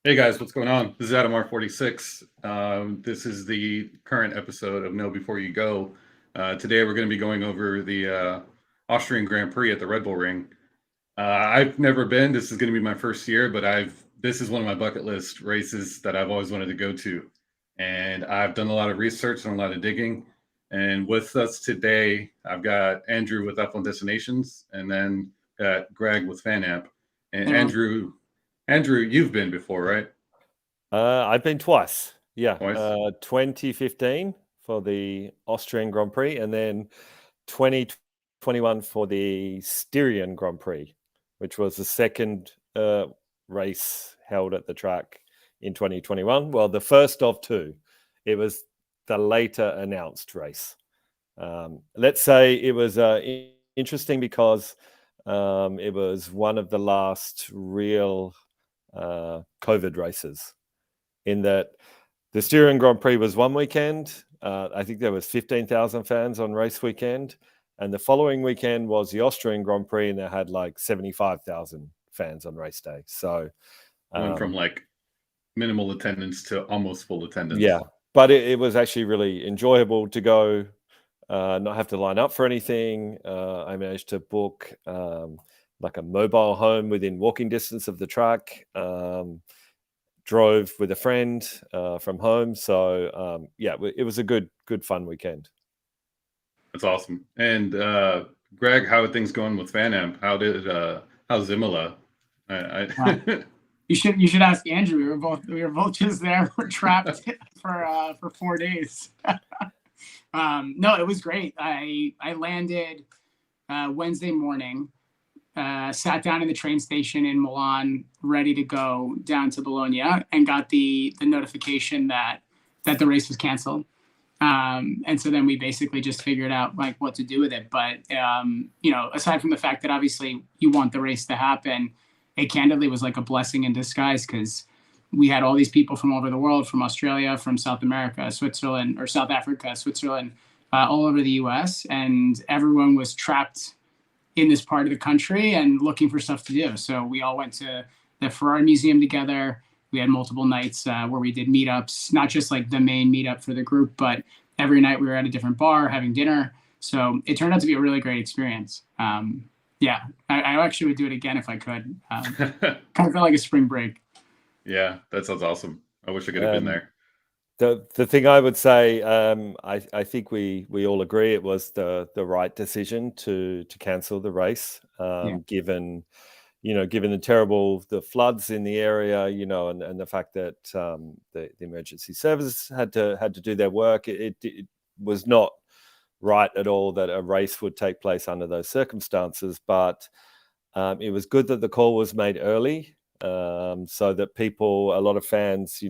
Hey guys, what's going on? This is Adam R46. This is the current episode of Know Before You Go. Today we're going to be going over the Austrian Grand Prix at the Red Bull Ring. I've never been. This is going to be my first year, but this is one of my bucket list races that I've always wanted to go to. And I've done a lot of research and a lot of digging. And with us today, I've got Andrew with F1 Destinations, and then got Greg with FanAmp. And Hey, Andrew, you've been before, right? I've been twice. Yeah, Twice. 2015 for the Austrian Grand Prix, and then 2021 for the Styrian Grand Prix, which was the second race held at the track in 2021. Well, the first of two. It was the later announced race. Let's say it was interesting because it was one of the last real COVID races, in that the Styrian Grand Prix was one weekend. I think there was 15,000 fans on race weekend. And the following weekend was the Austrian Grand Prix, and they had like 75,000 fans on race day. So Went from like minimal attendance to almost full attendance. yeah, but it was actually really enjoyable to go, not have to line up for anything. I managed to book like a mobile home within walking distance of the track. Drove with a friend from home. So yeah, it was a good fun weekend. That's awesome. And Greg, how are things going with FanAmp? How's Imola? Wow. I You should ask Andrew. We were both just there. We're trapped for 4 days. No, it was great. I landed Wednesday morning. Sat down in the train station in Milan, ready to go down to Bologna, and got the notification that the race was canceled. And so then we basically just figured out like what to do with it. But aside from the fact that obviously you want the race to happen, it candidly was like a blessing in disguise, because we had all these people from all over the world, from Australia, from South America, Switzerland, or South Africa, Switzerland, all over the U.S., and everyone was trapped in this part of the country and looking for stuff to do. So we all went to the Ferrari Museum together. We had multiple nights where we did meetups, not just like the main meetup for the group, but every night we were at a different bar having dinner. So it turned out to be a really great experience. Yeah, I actually would do it again if I could. Kind of felt like a spring break. Yeah, that sounds awesome. I wish I could have been there. The thing I would say, I think we all agree it was the right decision to cancel the race, Yeah. given the floods in the area, and the fact that the emergency services had to do their work. It was not right at all that a race would take place under those circumstances, but it was good that the call was made early, so that a lot of fans,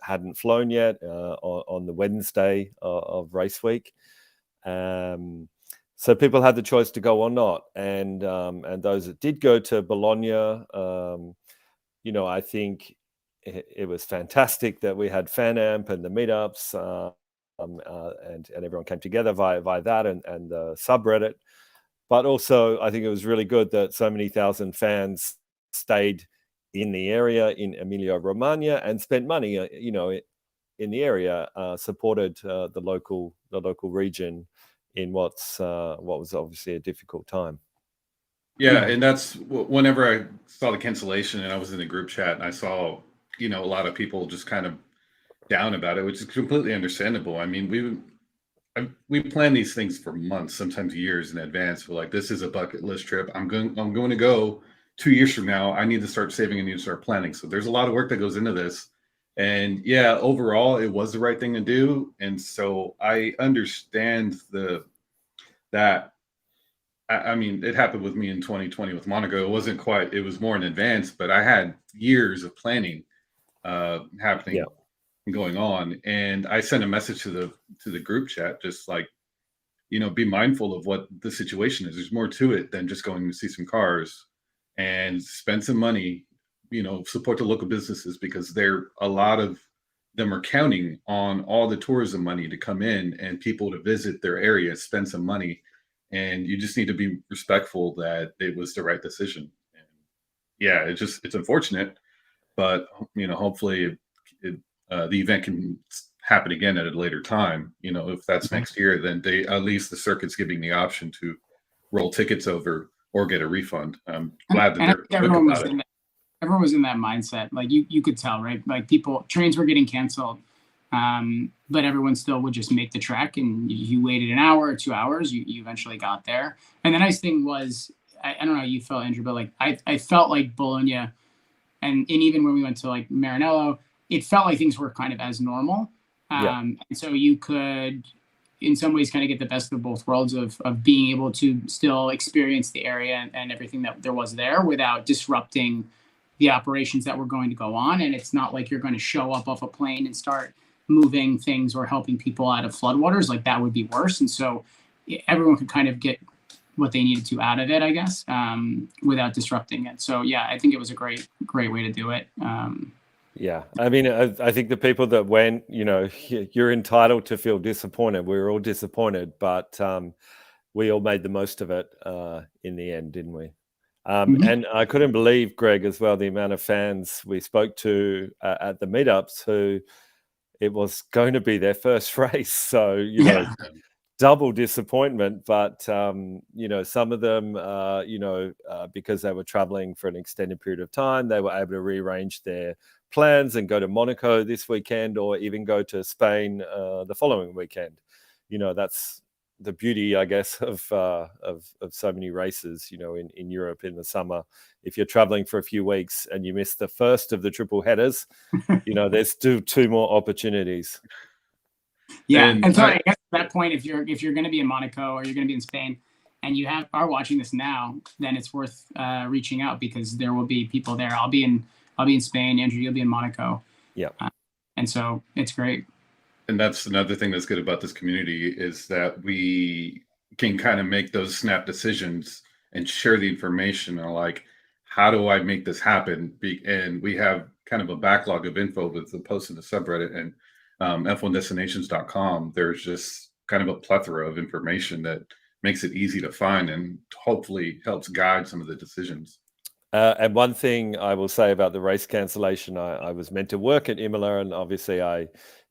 hadn't flown yet on the Wednesday of race week. So people had the choice to go or not, and those that did go to Bologna, I think it was fantastic that we had FanAmp and the meetups, and everyone came together via that and the subreddit. But also, I think it was really good that so many thousand fans stayed in the area in Emilia-Romagna and spent money, in the area, supported the local region in what was obviously a difficult time. Yeah, and that's whenever I saw the cancellation and I was in the group chat and I saw, a lot of people just kind of down about it, which is completely understandable. I mean, we plan these things for months, sometimes years in advance. We're like, this is a bucket list trip. I'm going to go 2 years from now. I need to start saving. I need to start planning. So there's a lot of work that goes into this. And yeah, overall, it was the right thing to do. And so I understand that. I mean, it happened with me in 2020 with Monaco. It was more in advance, but I had years of planning happening and going on. And I sent a message to the group chat, just like, be mindful of what the situation is. There's more to it than just going to see some cars, and spend some money, support the local businesses, because a lot of them are counting on all the tourism money to come in and people to visit their area, spend some money. And you just need to be respectful that it was the right decision. And yeah, it's unfortunate. but hopefully the event can happen again at a later time. If that's next year, then at least the circuit's giving the option to roll tickets over or get a refund. I'm glad that And I they're think quick about it. everyone was in that mindset. Like you could tell, right? Like trains were getting canceled, but everyone still would just make the trek, and you waited an hour or 2 hours. You eventually got there. And the nice thing was, I don't know how you felt, Andrew, but like I felt like Bologna, and even when we went to like Maranello, it felt like things were kind of as normal. And so you could, in some ways, kind of get the best of both worlds of being able to still experience the area and everything that there was there without disrupting the operations that were going to go on. And it's not like you're going to show up off a plane and start moving things or helping people out of floodwaters. Like that would be worse. And so everyone could kind of get what they needed to out of it, I guess, without disrupting it. So yeah, I think it was a great way to do it. Yeah, I mean, I think the people that went, you're entitled to feel disappointed. We were all disappointed, but we all made the most of it in the end, didn't we? And I couldn't believe, Greg, as well, the amount of fans we spoke to at the meetups who it was going to be their first race. So, double disappointment. But, some of them, because they were traveling for an extended period of time, they were able to rearrange their plans and go to Monaco this weekend, or even go to Spain the following weekend. That's the beauty, I guess, of so many races, in Europe in the summer. If you're traveling for a few weeks and you miss the first of the triple headers, there's still two more opportunities. Yeah, and so I guess at that point, if you're going to be in Monaco or you're going to be in Spain, and you are watching this now, then it's worth reaching out, because there will be people there. I'll be in Spain. Andrew, you'll be in Monaco. Yeah, and so it's great. And that's another thing that's good about this community, is that we can kind of make those snap decisions and share the information. And like, how do I make this happen? And we have kind of a backlog of info with the post in the subreddit and f1destinations.com. There's just kind of a plethora of information that makes it easy to find and hopefully helps guide some of the decisions. And one thing I will say about the race cancellation, I was meant to work at Imola, and obviously I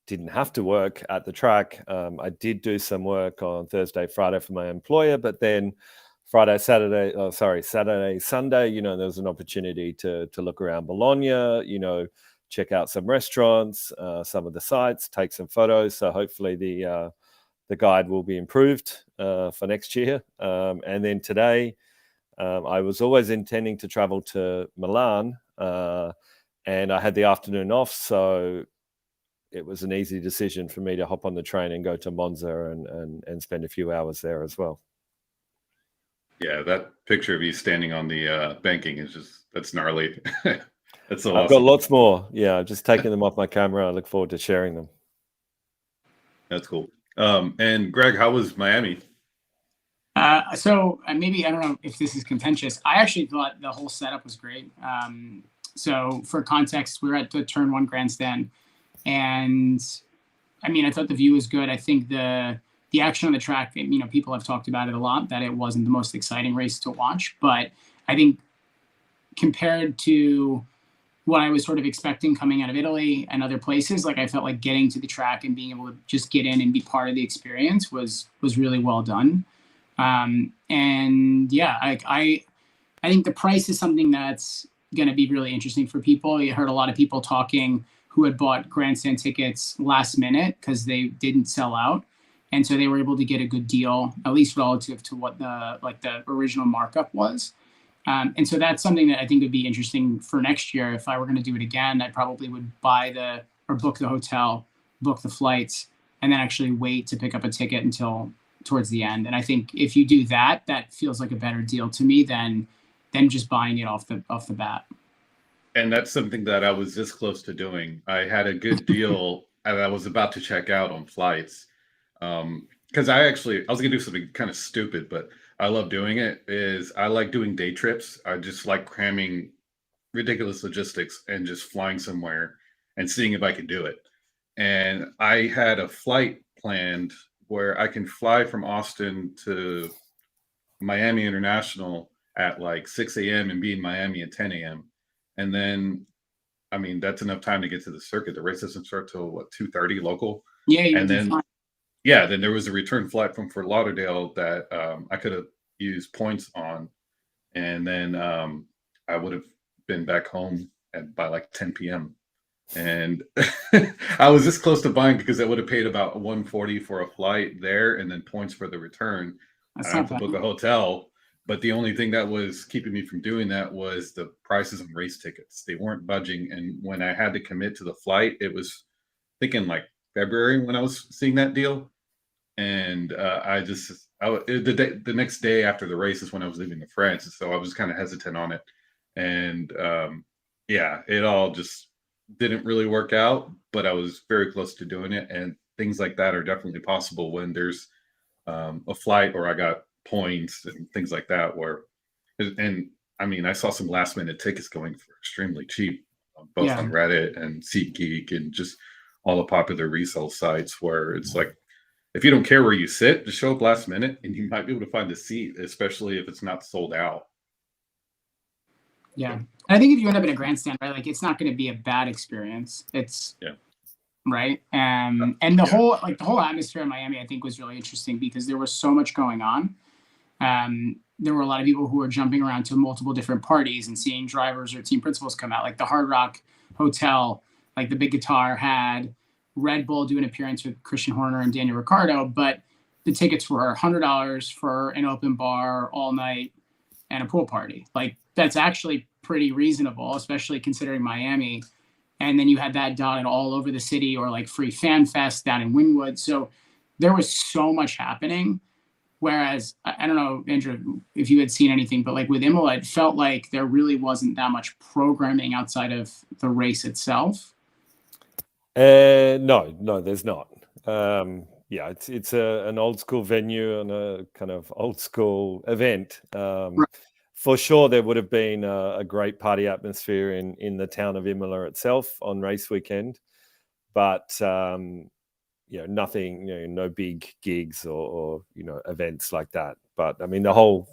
didn't have to work at the track. I did do some work on Thursday, Friday for my employer, but then Saturday, Sunday, there was an opportunity to look around Bologna, check out some restaurants, some of the sites, take some photos. So hopefully the guide will be improved for next year. And then today, I was always intending to travel to Milan, and I had the afternoon off, so it was an easy decision for me to hop on the train and go to Monza and spend a few hours there as well. Yeah, that picture of you standing on the banking is that's gnarly. That's so I've awesome. got lots more. Yeah, I've just taken them off my camera. I look forward to sharing them. That's cool. And Greg, how was Miami? So maybe, I don't know if this is contentious. I actually thought the whole setup was great. So for context, we were at the Turn 1 grandstand, and I mean, I thought the view was good. I think the action on the track, people have talked about it a lot, that it wasn't the most exciting race to watch, but I think compared to what I was sort of expecting coming out of Italy and other places, like I felt like getting to the track and being able to just get in and be part of the experience was really well done. And yeah, I think the price is something that's going to be really interesting for people. I heard a lot of people talking who had bought grandstand tickets last minute because they didn't sell out. And so they were able to get a good deal, at least relative to what the original markup was. And so that's something that I think would be interesting for next year. If I were going to do it again, I probably would book the hotel, book the flights, and then actually wait to pick up a ticket until towards the end. And I think if you do that, that feels like a better deal to me than just buying it off the bat. And that's something that I was this close to doing. I had a good deal and I was about to check out on flights. Because I was gonna do something kind of stupid, but I love doing it, is I like doing day trips. I just like cramming ridiculous logistics and just flying somewhere and seeing if I can do it. And I had a flight planned where I can fly from Austin to Miami International at like 6 a.m. and be in Miami at 10 a.m. And then I mean, that's enough time to get to the circuit. The race doesn't start till what, 2:30 local, Yeah, you'll and be then fine. yeah, then there was a return flight from Fort Lauderdale that I could have used points on, and then I would have been back home by like 10 p.m. And I was this close to buying because I would have paid about 140 for a flight there, and then points for the return. That's I have not to bad. book a hotel, but the only thing that was keeping me from doing that was the prices of race tickets. They weren't budging, and when I had to commit to the flight, it was thinking like February when I was seeing that deal, and the next day after the race is when I was leaving to France, so I was kind of hesitant on it, and yeah, it all just didn't really work out, but I was very close to doing it, and things like that are definitely possible when there's a flight or I got points and things like that. And I mean, I saw some last minute tickets going for extremely cheap, both Yeah. on Reddit and SeatGeek and just all the popular resale sites where it's like, if you don't care where you sit, just show up last minute and you might be able to find a seat, especially if it's not sold out. Yeah. And I think if you end up in a grandstand, right, like it's not going to be a bad experience. It's Yeah. right. And the whole atmosphere in Miami, I think, was really interesting because there was so much going on. There were a lot of people who were jumping around to multiple different parties and seeing drivers or team principals come out, like the Hard Rock Hotel, like the Big Guitar had Red Bull do an appearance with Christian Horner and Daniel Ricciardo, but the tickets were $100 for an open bar all night and a pool party. Like that's actually pretty reasonable, especially considering Miami. And then you had that dotted all over the city, or like Free Fan Fest down in Wynwood. So there was so much happening. Whereas I don't know, Andrew, if you had seen anything, but like with Imola, it felt like there really wasn't that much programming outside of the race itself. No, there's not. Yeah, it's an old school venue and a kind of old school event. Right. For sure, there would have been a great party atmosphere in the town of Imola itself on race weekend, but nothing, no big gigs or events like that. But I mean, the whole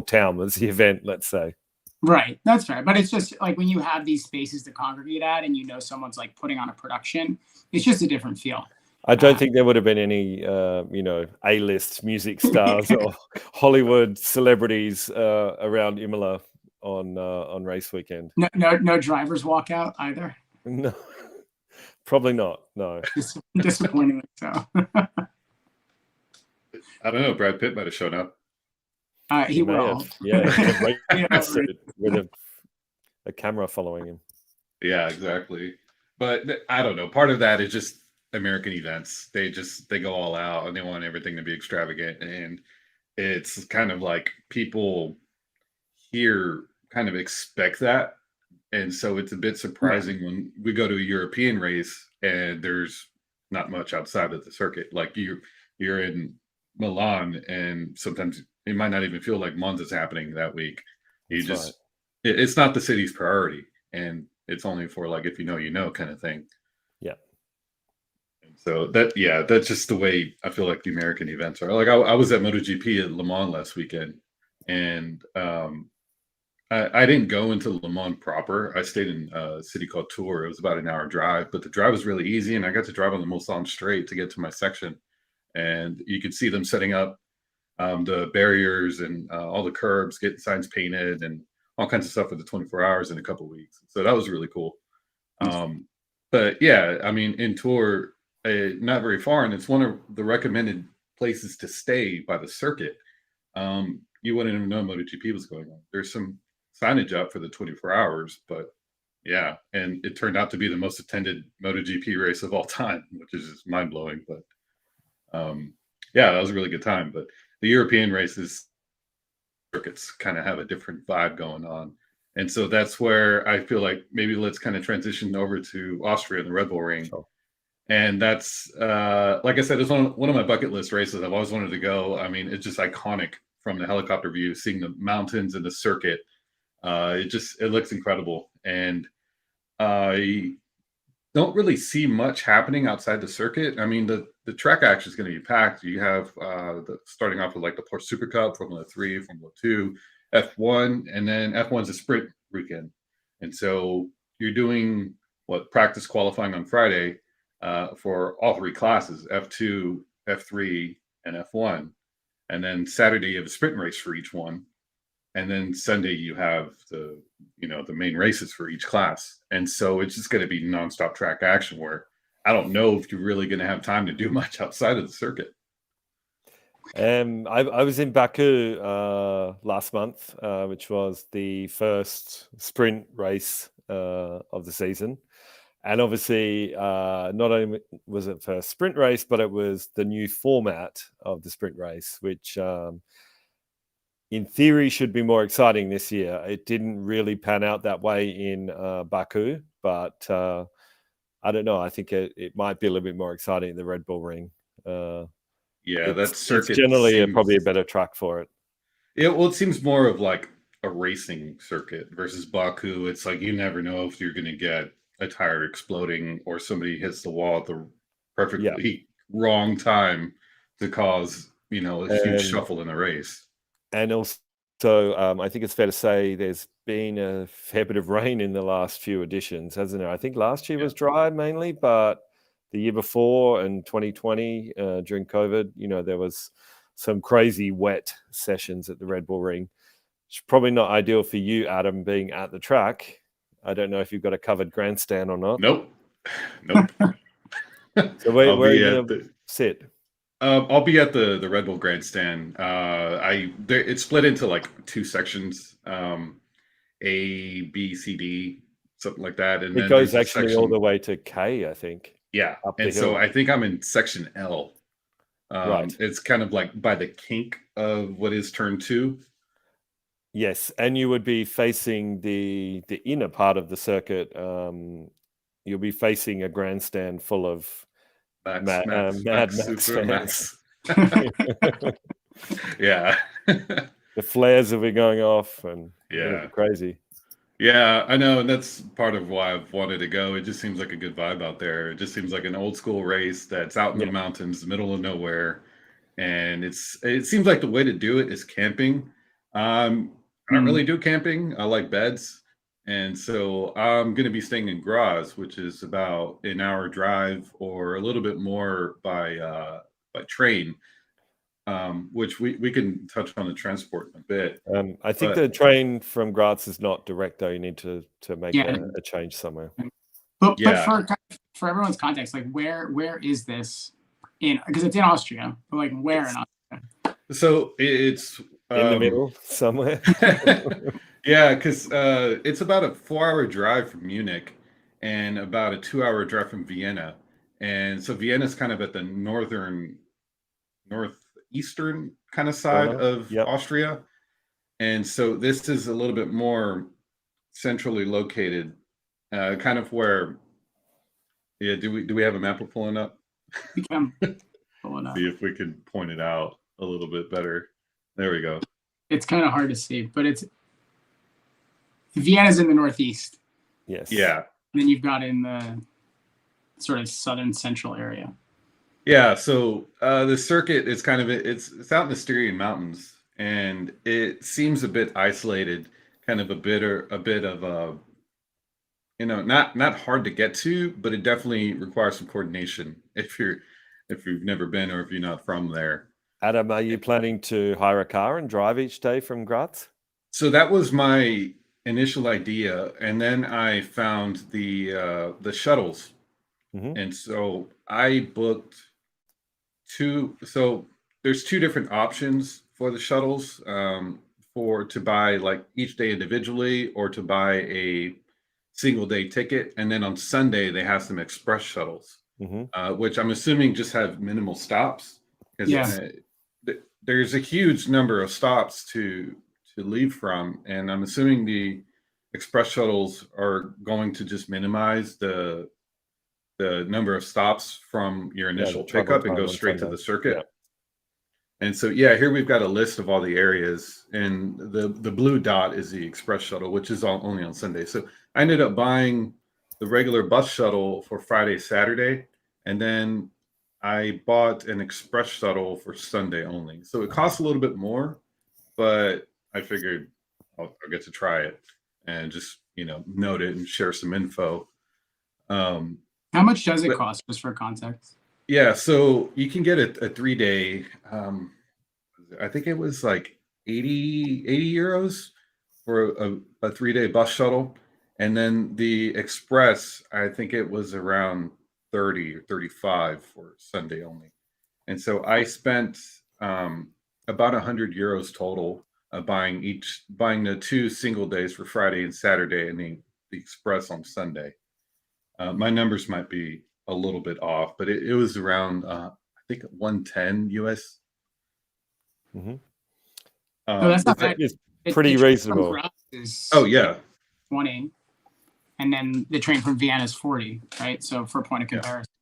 town was the event, let's say. Right, that's fair. But it's just like when you have these spaces to congregate at, and someone's like putting on a production, it's just a different feel. I don't think there would have been any, A-list music stars or Hollywood celebrities around Imola on race weekend. No drivers walk out either. No, probably not. No, disappointingly so. I don't know. Brad Pitt might have shown up. He will. Yeah, with a camera following him. Yeah, exactly. But I don't know. Part of that is just American events. They go all out and they want everything to be extravagant, and it's kind of like people here kind of expect that, and so it's a bit surprising when we go to a European race and there's not much outside of the circuit. Like you're in Milan, and sometimes it might not even feel like Monza's happening that week. It's not the city's priority, and it's only for like if you know kind of thing. Yeah. So that's just the way I feel like the American events are. Like I was at MotoGP at Le Mans last weekend, and I didn't go into Le Mans proper. I stayed in a city called Tours. It was about an hour drive, but the drive was really easy, and I got to drive on the Mulsanne Straight to get to my section. And you could see them setting up the barriers and all the curbs, getting signs painted, and all kinds of stuff for the 24 hours in a couple of weeks. So that was really cool. But yeah, I mean, in Tours, not very far, and it's one of the recommended places to stay by the circuit. You wouldn't even know MotoGP was going on. There's some signage up for the 24 hours, but yeah, and it turned out to be the most attended MotoGP race of all time, which is just mind blowing. But yeah, that was a really good time. But the European races circuits kind of have a different vibe going on. And so that's where I feel like maybe let's kind of transition over to Austria and the Red Bull Ring. Sure. And that's, like I said, it's one of my bucket list races. I've always wanted to go. I mean, it's just iconic from the helicopter view, seeing the mountains and the circuit. It looks incredible. And I don't really see much happening outside the circuit. I mean, the track action is going to be packed. You have starting off with like the Porsche Super Cup, Formula 3, Formula 2, F1, and then F1's a sprint weekend. And so you're doing practice qualifying on Friday for all three classes, F2, F3, and F1. And then Saturday you have a sprint race for each one. And then Sunday you have the main races for each class. And so it's just going to be nonstop track action where I don't know if you're really going to have time to do much outside of the circuit. I was in Baku last month, which was the first sprint race of the season. And obviously, not only was it first sprint race, but it was the new format of the sprint race, which in theory should be more exciting this year. It didn't really pan out that way in Baku, but I don't know. I think it might be a little bit more exciting in the Red Bull Ring. Yeah, that circuit it's generally seems, probably a better track for it. Yeah, well, it seems more of like a racing circuit versus Baku. It's like you never know if you're going to get a tire exploding or somebody hits the wall at the perfectly wrong time to cause a huge shuffle in the race. And also, I think it's fair to say there's been a fair bit of rain in the last few editions, hasn't there? I think last year was dry mainly, but the year before and 2020 during COVID, there was some crazy wet sessions at the Red Bull Ring. It's probably not ideal for you, Adam, being at the track. I don't know if you've got a covered grandstand or not. Nope. So where are you going to sit? I'll be at the Red Bull grandstand. It's split into like two sections, A, B, C, D, something like that. And it goes actually all the way to K, I think. Yeah, and so I think I'm in section L. Right. It's kind of like by the kink of what is turn 2. Yes, and you would be facing the inner part of the circuit. You'll be facing a grandstand full of Mad Max fans. Yeah. The flares will be going off and crazy. Yeah, I know, and that's part of why I've wanted to go. It just seems like a good vibe out there. It just seems like an old school race that's out in the mountains, middle of nowhere, and it seems like the way to do it is camping. I don't really do camping. I like beds, and so I'm going to be staying in Graz, which is about an hour drive or a little bit more by train. Which we can touch on the transport in a bit. I think the train from Graz is not direct, though. You need to make a change somewhere. But for everyone's context, like where is this in? Because it's in Austria, but like where in Austria? So it's in the middle somewhere. Yeah, because it's about a 4-hour drive from Munich and about a 2-hour drive from Vienna, and so Vienna's kind of at the northeastern kind of side of Austria, and so this is a little bit more centrally located, kind of where. Yeah, do we have a map we're pulling up? We can pull it up. See if we can point it out a little bit better. There we go. It's kind of hard to see, but Vienna's in the northeast. Yes. Yeah. And then you've got in the sort of southern central area. Yeah, so the circuit is kind of it's out in the Styrian Mountains, and it seems a bit isolated, kind of a bit of a not hard to get to, but it definitely requires some coordination if you've never been or if you're not from there. Adam, are you planning to hire a car and drive each day from Graz? So that was my initial idea, and then I found the shuttles, and so I booked so there's two different options for the shuttles, to buy like each day individually or to buy a single day ticket, and then on Sunday they have some express shuttles, which I'm assuming just have minimal stops. There's a huge number of stops to leave from, and I'm assuming the express shuttles are going to just minimize the number of stops from your initial pickup and go straight to the circuit. And so here we've got a list of all the areas, and the blue dot is the express shuttle, which is only on Sunday. So I ended up buying the regular bus shuttle for Friday, Saturday, and then I bought an express shuttle for Sunday only. So it costs a little bit more, but I figured I'll get to try it and just note it and share some info. How much does it but cost, just for context? yeah, so you can get a 3 day. I think it was like 80 euros for a 3 day bus shuttle. And then the express, I think it was around 30 or 35 for Sunday only. And so I spent about 100 euros total buying the 2 single days for Friday and Saturday, and the express on Sunday. My numbers might be a little bit off, but it was around I think 110 US. Hmm. No, that's not bad. It's The pretty train from reasonable. Graz is Oh yeah, 20, and then the train from Vienna is 40, right? So for point of yeah, comparison.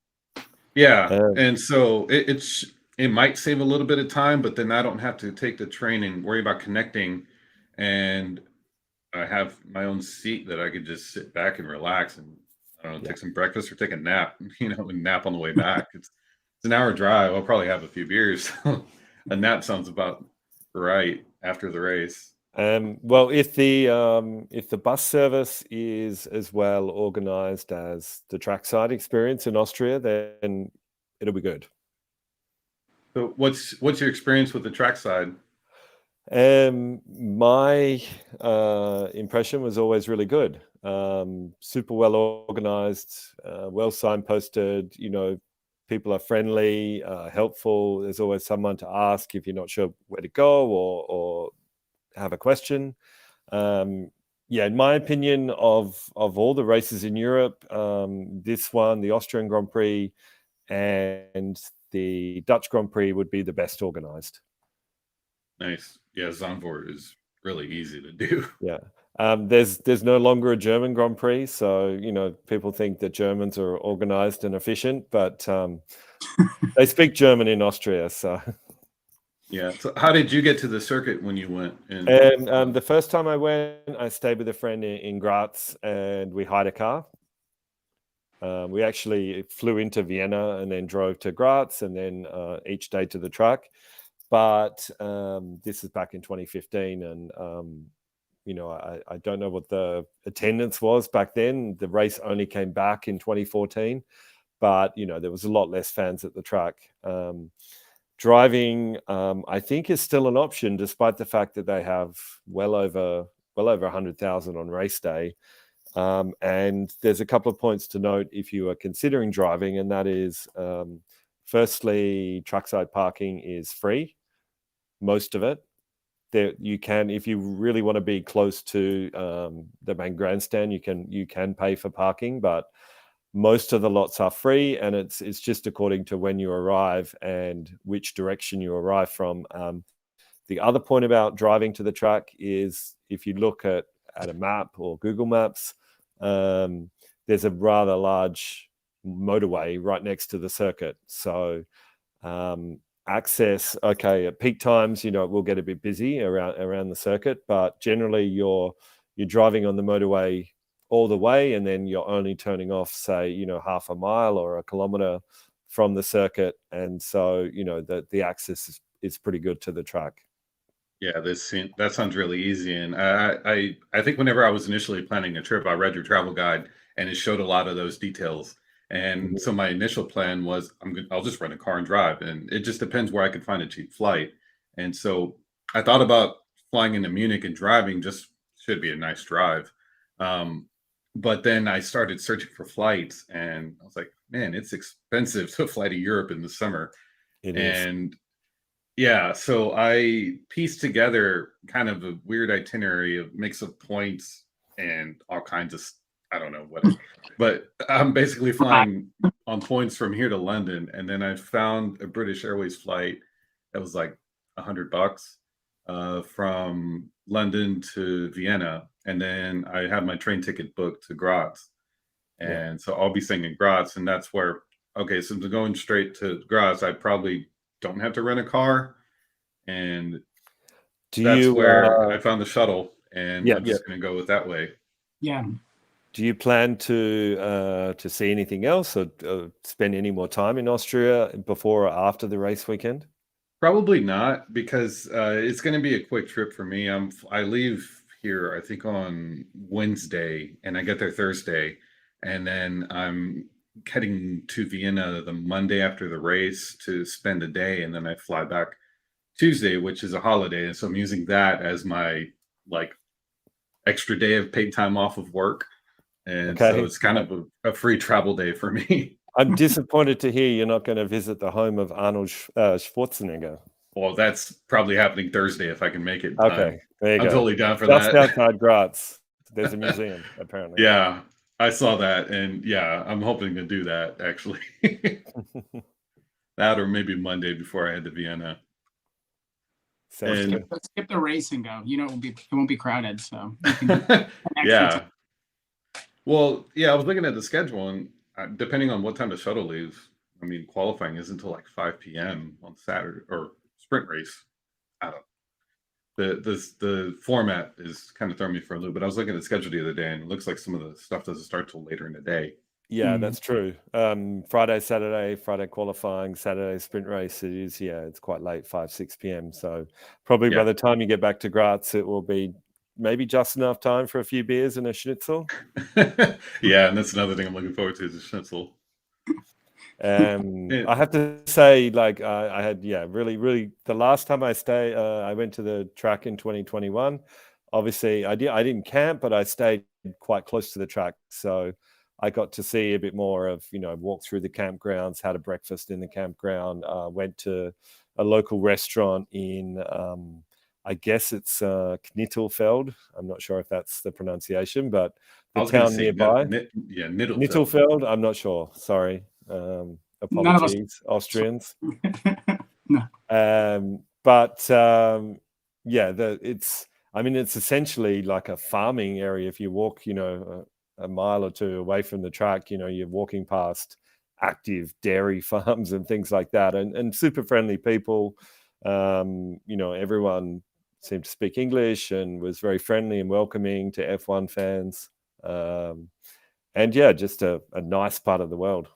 yeah. Um, And so it might save a little bit of time, but then I don't have to take the train and worry about connecting. And I have my own seat that I could just sit back and relax and, I don't know, yeah. take some breakfast or take a nap, and nap on the way back. It's an hour drive. I'll probably have a few beers. A nap sounds about right after the race. Well, if the bus service is as well organized as the trackside experience in Austria, then it'll be good. So what's your experience with the trackside? My impression was always really good. Super well organized, well signposted. People are friendly, helpful. There's always someone to ask if you're not sure where to go or have a question. Yeah, in my opinion, of all the races in Europe, this one, the Austrian Grand Prix and the Dutch Grand Prix, would be the best organized. Nice. Yeah, Zandvoort is really easy to do. Yeah. There's no longer a German Grand Prix, so people think that Germans are organized and efficient, but they speak German in Austria. So, Yeah. So how did you get to the circuit when you went? and the first time I went, I stayed with a friend in Graz, and we hired a car. We actually flew into Vienna and then drove to Graz, and then each day to the track. But this is back in 2015, and I don't know what the attendance was back then. The race only came back in 2014, but there was a lot less fans at the track. Driving, I think, is still an option, despite the fact that they have well over 100,000 on race day. And there's a couple of points to note if you are considering driving, and that is, firstly, trackside parking is free, most of it. There you can, if you really want to be close to the main grandstand, you can pay for parking, but most of the lots are free, and it's just according to when you arrive and which direction you arrive from. The other point about driving to the track is, if you look at a map or Google Maps, there's a rather large motorway right next to the circuit. So access, okay, at peak times, it will get a bit busy around the circuit, but generally you're driving on the motorway all the way, and then you're only turning off, say, half a mile or a kilometer from the circuit, and so the access is pretty good to the track. Yeah, that sounds really easy. And I think whenever I was initially planning a trip, I read your travel guide, and it showed a lot of those details. And so my initial plan was I'll just rent a car and drive, and it just depends where I could find a cheap flight. And so I thought about flying into Munich and driving. Just should be a nice drive. But then I started searching for flights, and I was like, man, it's expensive to fly to Europe in the summer. It is. And yeah, so I pieced together kind of a weird itinerary of mix of points and all kinds of, I don't know what, but I'm basically flying on points from here to London, and then I found a British Airways flight that was like $100 from London to Vienna, and then I had my train ticket booked to Graz, Yeah. and so I'll be staying in Graz, and that's where, okay, since I'm going straight to Graz, I probably don't have to rent a car, and that's where I found the shuttle, and I'm just going to go with that way. Yeah. Do you plan to see anything else, or spend any more time in Austria before or after the race weekend? Probably not, because it's going to be a quick trip for me. I leave here, I think, on Wednesday, and I get there Thursday, and then I'm heading to Vienna the Monday after the race to spend a day, and then I fly back Tuesday, which is a holiday, and so I'm using that as my like extra day of paid time off of work, and so Okay. it's kind of a free travel day for me. I'm disappointed to hear you're not going to visit the home of Arnold Schwarzenegger. Well, that's probably happening Thursday if I can make it. Okay, there you I'm go. totally down for Just that. outside Graz, there's a museum apparently. Yeah, I saw that, and yeah, I'm hoping to do that actually. That or maybe Monday before I head to Vienna. Sounds And good. Let's skip the race and go. You know, it won't be crowded, so you can do an extra yeah, time. well, yeah, I was looking at the schedule, and depending on what time the shuttle leaves, I mean, qualifying is until like 5 p.m. on Saturday, or sprint race. I don't. The format is kind of throwing me for a loop. But I was looking at the schedule the other day, and it looks like some of the stuff doesn't start till later in the day. Yeah, that's true. Friday, Friday qualifying, Saturday sprint race. It is, yeah, it's quite late, 5, 6 p.m. So probably by Yeah. the time you get back to Graz, it will be maybe just enough time for a few beers and a schnitzel. Yeah, and that's another thing I'm looking forward to is the schnitzel. I have to say, like, I had, really, the last time I went to the track in 2021. Obviously, I didn't camp, but I stayed quite close to the track, so I got to see a bit more of, walk through the campgrounds, had a breakfast in the campground, went to a local restaurant in, I guess it's Knittelfeld. I'm not sure if that's the pronunciation, but I the was gonna town say nearby. Knittelfeld. Knittelfeld, I'm not sure. Sorry. None of us. Apologies, Austrians. No. It's essentially like a farming area. If you walk, a mile or two away from the track, you're walking past active dairy farms and things like that, and super friendly people. Everyone seemed to speak English and was very friendly and welcoming to F1 fans. And yeah, just a nice part of the world.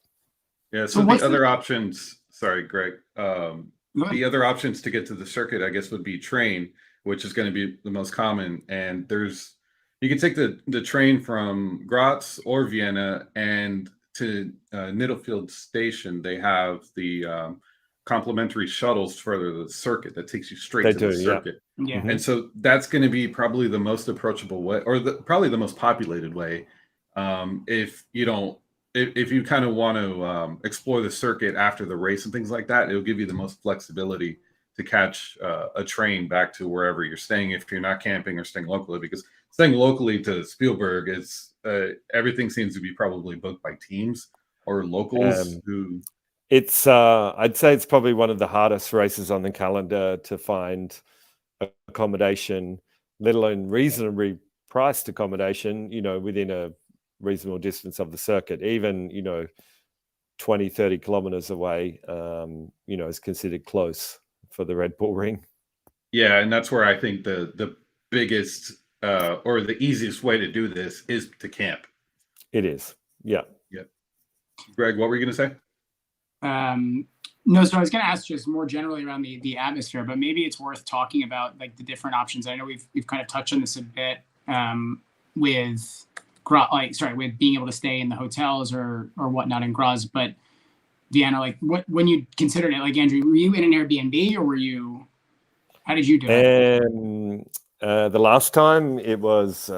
Yeah, so the other options, sorry, Greg, the other options to get to the circuit, I guess, would be train, which is going to be the most common. And you can take the train from Graz or Vienna, and to Knittelfeld Station, they have the complimentary shuttles for the circuit that takes you straight to the circuit. Yeah. And so that's going to be probably the most approachable way, or probably the most populated way. If you kind of want to explore the circuit after the race and things like that, it'll give you the most flexibility to catch a train back to wherever you're staying if you're not camping or staying locally. Because staying locally to Spielberg is everything seems to be probably booked by teams or locals who. It's I'd say it's probably one of the hardest races on the calendar to find accommodation, let alone reasonably priced accommodation, within a reasonable distance of the circuit. Even 20, 30 kilometers away, is considered close for the Red Bull Ring. Yeah, and that's where I think the biggest or the easiest way to do this is to camp. It is. Yeah. Greg, what were you going to say? No, so I was going to ask just more generally around the atmosphere, but maybe it's worth talking about like the different options. I know we've kind of touched on this a bit with being able to stay in the hotels or whatnot in Graz, but Vienna, like when you considered it, like Andrew, were you in an Airbnb or how did you do it? The last time it was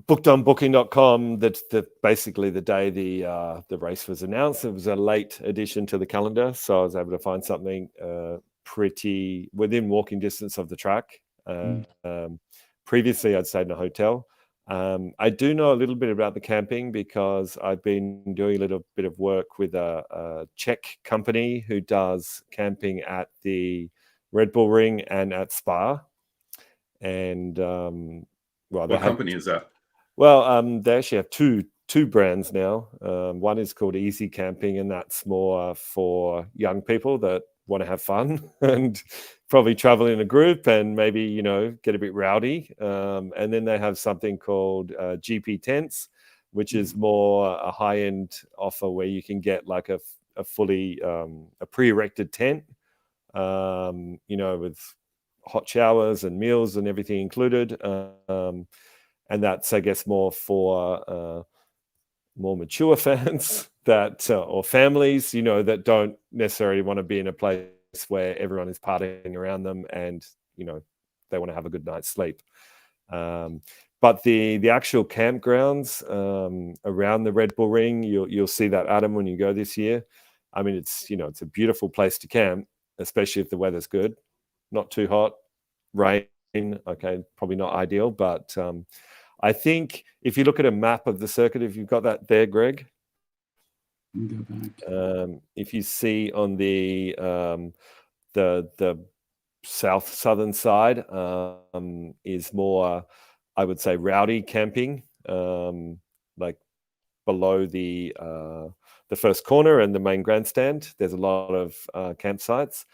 booked on booking.com. That's basically the day the race was announced. It was a late addition to the calendar, so I was able to find something pretty within walking distance of the track. Previously, I'd stayed in a hotel. I do know a little bit about the camping because I've been doing a little bit of work with a Czech company who does camping at the Red Bull Ring and at Spa. And what company is that? Well, they actually have two brands now. One is called Easy Camping, and that's more for young people that want to have fun and probably travel in a group and maybe get a bit rowdy. And then they have something called GP tents, which is more a high-end offer where you can get like a fully a pre-erected tent, with hot showers and meals and everything included. and that's, I guess, more for more mature fans that or families, that don't necessarily want to be in a place where everyone is partying around them, and they want to have a good night's sleep. But the actual campgrounds around the Red Bull Ring, you'll see that, Adam, when you go this year. I mean, it's a beautiful place to camp, especially if the weather's good, not too hot, rain. Okay, probably not ideal, but I think if you look at a map of the circuit, if you've got that there, Greg, if you see on the southern side is more, I would say, rowdy camping, like below the first corner and the main grandstand. There's a lot of campsites,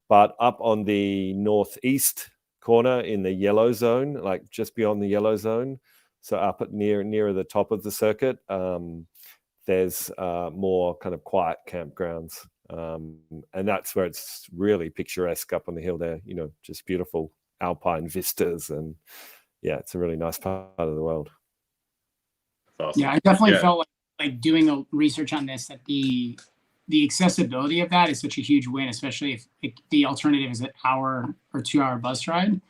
but up on the northeast corner in the yellow zone, like just beyond the yellow zone, so up at nearer the top of the circuit, there's more kind of quiet campgrounds, and that's where it's really picturesque up on the hill there. Just beautiful alpine vistas, and yeah, it's a really nice part of the world. Awesome. Yeah, I definitely felt like doing a research on this, that the accessibility of that is such a huge win, especially if the alternative is an hour or 2 hour bus ride,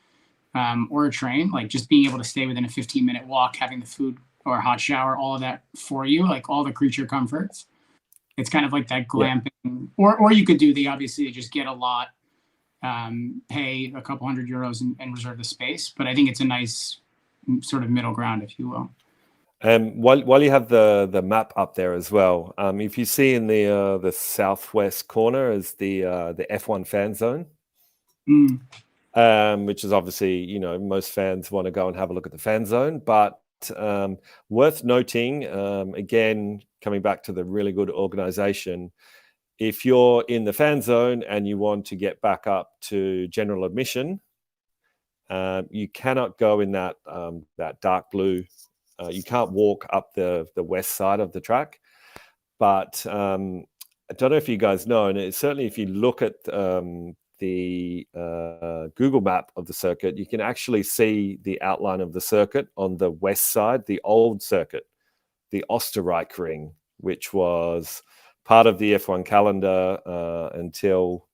or a train. Like just being able to stay within a 15-minute walk, having the food or a hot shower, all of that for you, like all the creature comforts. It's kind of like that glamping, or you could do obviously just get a lot, pay a couple €100 and reserve the space. But I think it's a nice sort of middle ground, if you will. While you have the map up there as well, if you see in the southwest corner is the F1 fan zone, which is obviously, most fans want to go and have a look at the fan zone. But worth noting, again, coming back to the really good organization, if you're in the fan zone and you want to get back up to general admission, you cannot go in that dark blue. You can't walk up the west side of the track. But I don't know if you guys know, and certainly if you look at the Google map of the circuit, you can actually see the outline of the circuit on the west side, the old circuit, the Österreich Ring, which was part of the F1 calendar until,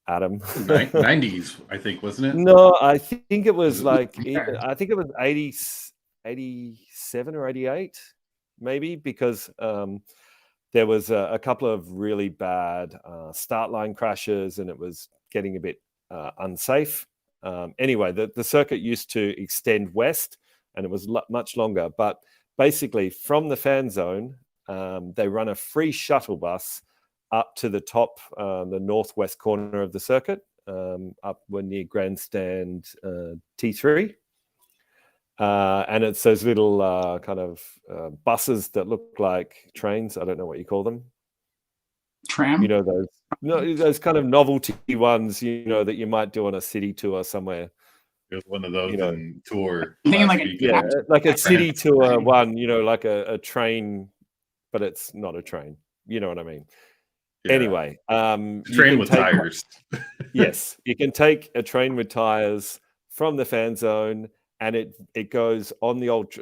Adam, 90s, I think, wasn't it? No, I think it was like I think it was 87 or 88, maybe, because there was a couple of really bad start line crashes, and it was getting a bit unsafe. Anyway, the circuit used to extend west, and it was much longer. But basically, from the fan zone, they run a free shuttle bus up to the top, the northwest corner of the circuit, up near Grandstand T3. And it's those little kind of buses that look like trains. I don't know what you call them. Tram? Those kind of novelty ones, that you might do on a city tour somewhere. It was one of those in tour. I'm thinking like a city tour one, like a train, but it's not a train. You know what I mean? Yeah. Anyway, train with tires. Yes, you can take a train with tires from the fan zone, and it goes on the old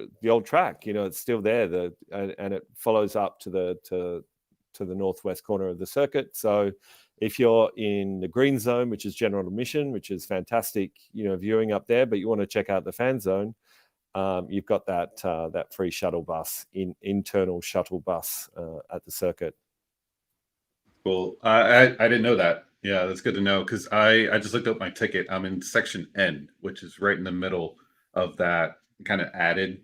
track. It's still there. And it follows up to the northwest corner of the circuit. So if you're in the green zone, which is general admission, which is fantastic, viewing up there, but you want to check out the fan zone, you've got that free shuttle bus, internal shuttle bus at the circuit. Cool. I didn't know that. Yeah, that's good to know, because I just looked up my ticket. I'm in section N, which is right in the middle of that kind of added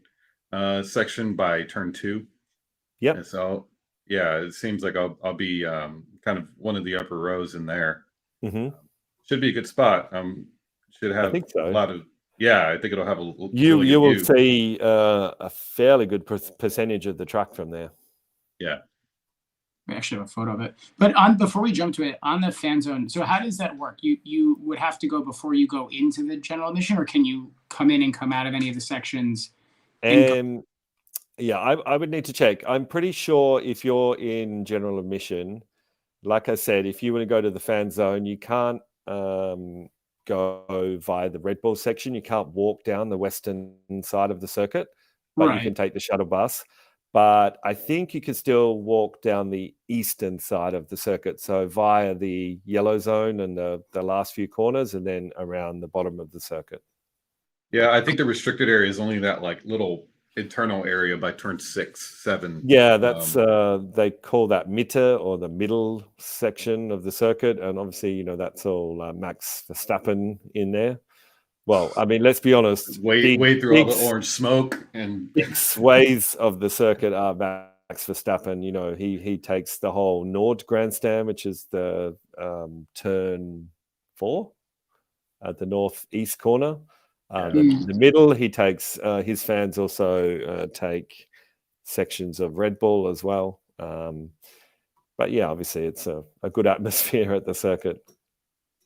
section by turn 2. Yeah. So yeah, it seems like I'll be kind of one of the upper rows in there. Mm-hmm. Should be a good spot. Should have a lot of. Yeah, I think it'll have a. You will see a fairly good percentage of the track from there. Yeah. We actually have a photo of it. But before we jump to it, on the fan zone, so how does that work? You would have to go before you go into the general admission, or can you come in and come out of any of the sections? Yeah, I would need to check. I'm pretty sure if you're in general admission, like I said, if you want to go to the fan zone, you can't go via the Red Bull section. You can't walk down the western side of the circuit, but you can take the shuttle bus. But I think you can still walk down the eastern side of the circuit, so via the yellow zone and the last few corners, and then around the bottom of the circuit. Yeah, I think the restricted area is only that like little internal area by turn 6, 7. Yeah, that's they call that Mitte, or the middle section of the circuit, and obviously, you know, that's all Max Verstappen in there. Well, I mean, let's be honest. Wade through all the orange smoke and big sways of the circuit are Max Verstappen. You know, he takes the whole Nord Grandstand, which is the turn 4 at the northeast corner. The middle, he takes. His fans also take sections of Red Bull as well. But yeah, obviously, it's a good atmosphere at the circuit.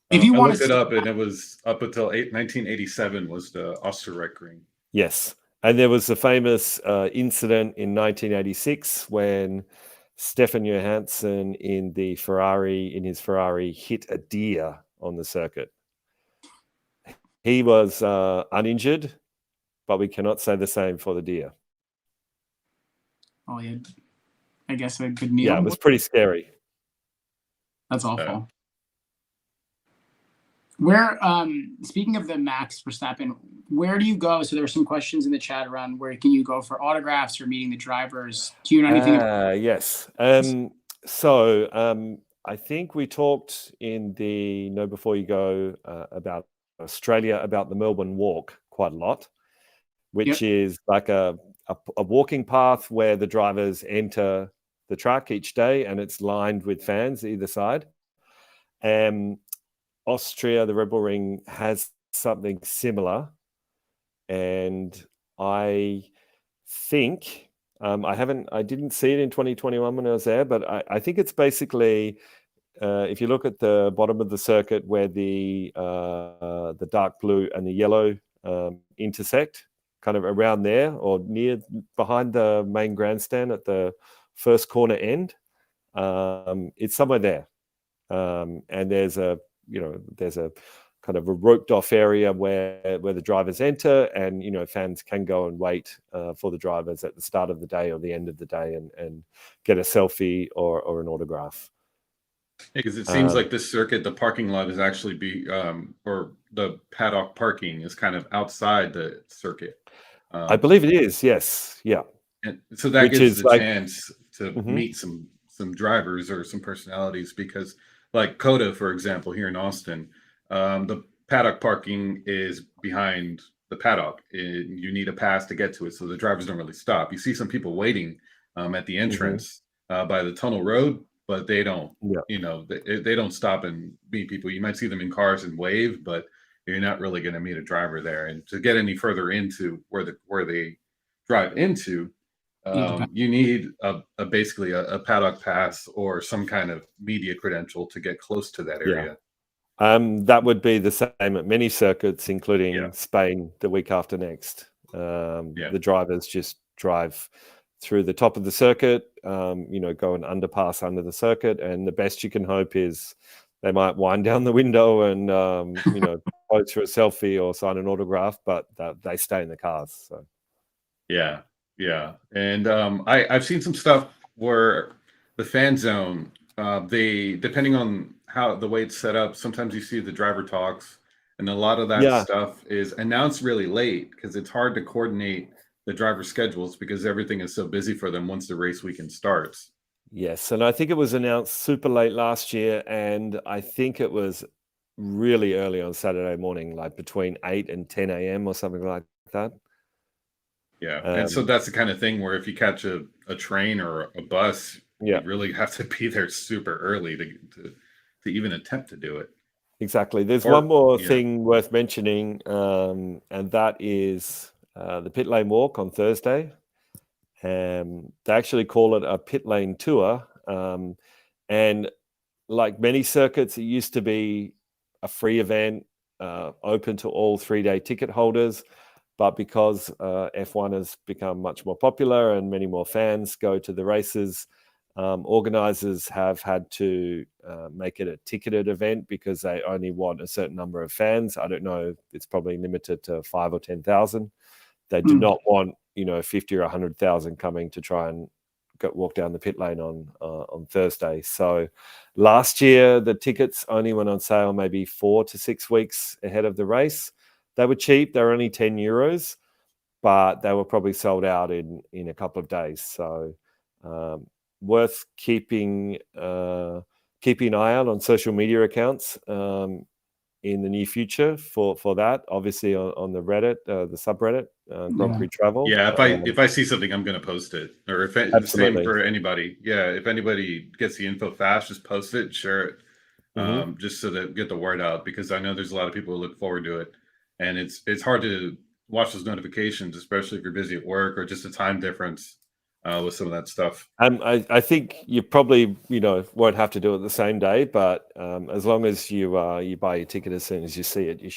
If you I want looked it up, and it was up until 1987 was the Osterreichring. Yes, and there was a famous incident in 1986 when Stefan Johansson in his Ferrari hit a deer on the circuit. He was uninjured, but we cannot say the same for the deer. Oh, yeah. I guess a good meal. Yeah, it was pretty scary. That's awful. Where, speaking of the Max Verstappen, where do you go? So there were some questions in the chat around where can you go for autographs or meeting the drivers? Do you know anything? Yes. So I think we talked in the Know Before You Go about Australia, about the Melbourne Walk quite a lot, which is like a walking path where the drivers enter the track each day, and it's lined with fans either side. Austria, the Red Bull Ring, has something similar, and I think I didn't see it in 2021 when I was there, but I think it's basically if you look at the bottom of the circuit where the dark blue and the yellow intersect, kind of around there or near behind the main grandstand at the first corner end, it's somewhere there, and there's a kind of a roped off area where the drivers enter, and fans can go and wait for the drivers at the start of the day or the end of the day and get a selfie or an autograph. Because it seems like this circuit, the parking lot is actually or the paddock parking is kind of outside the circuit. I believe it is, yes, yeah. And so that gives the chance to meet some drivers or some personalities, because like Coda, for example, here in Austin, the paddock parking is behind the paddock. You need a pass to get to it, so the drivers don't really stop. You see some people waiting at the entrance by the tunnel road, but they don't. They don't stop and meet people. You might see them in cars and wave, but you're not really going to meet a driver there. And to get any further into where they drive into, you need basically a paddock pass or some kind of media credential to get close to that area. That would be the same at many circuits, including Spain the week after next. The drivers just drive through the top of the circuit, go an underpass under the circuit, and the best you can hope is they might wind down the window and pose for a selfie or sign an autograph, but they stay in the cars. So yeah, and I've seen some stuff where the fan zone, they, depending on the way it's set up, sometimes you see the driver talks, and a lot of that stuff is announced really late because it's hard to coordinate the driver schedules because everything is so busy for them once the race weekend starts. Yes, and I think it was announced super late last year, and I think it was really early on Saturday morning, like between 8 and 10 a.m. or something like that. Yeah, and so that's the kind of thing where if you catch a train or a bus, you really have to be there super early to even attempt to do it. Exactly. There's one more thing worth mentioning, and that is the Pitlane walk on Thursday. They actually call it a Pitlane tour, and like many circuits, it used to be a free event open to all 3-day ticket holders. But because F1 has become much more popular and many more fans go to the races, Organizers have had to make it a ticketed event because they only want a certain number of fans. I don't know, it's probably limited to 5 or 10,000. They do not want 50 or 100,000 coming to try and walk down the pit lane on Thursday. So last year the tickets only went on sale maybe 4 to 6 weeks ahead of the race. They were cheap. They were only €10, but they were probably sold out in a couple of days. So worth keeping an eye out on social media accounts in the near future for that. Obviously on the Reddit, the subreddit, Grand Prix Travel. Yeah, if I see something, I'm going to post it. Or if the same for anybody. Yeah, if anybody gets the info fast, just post it, share it, just so that get the word out. Because I know there's a lot of people who look forward to it, and it's hard to watch those notifications, especially if you're busy at work or just a time difference with some of that stuff. I think you probably won't have to do it the same day, but as long as you buy your ticket as soon as you see it, you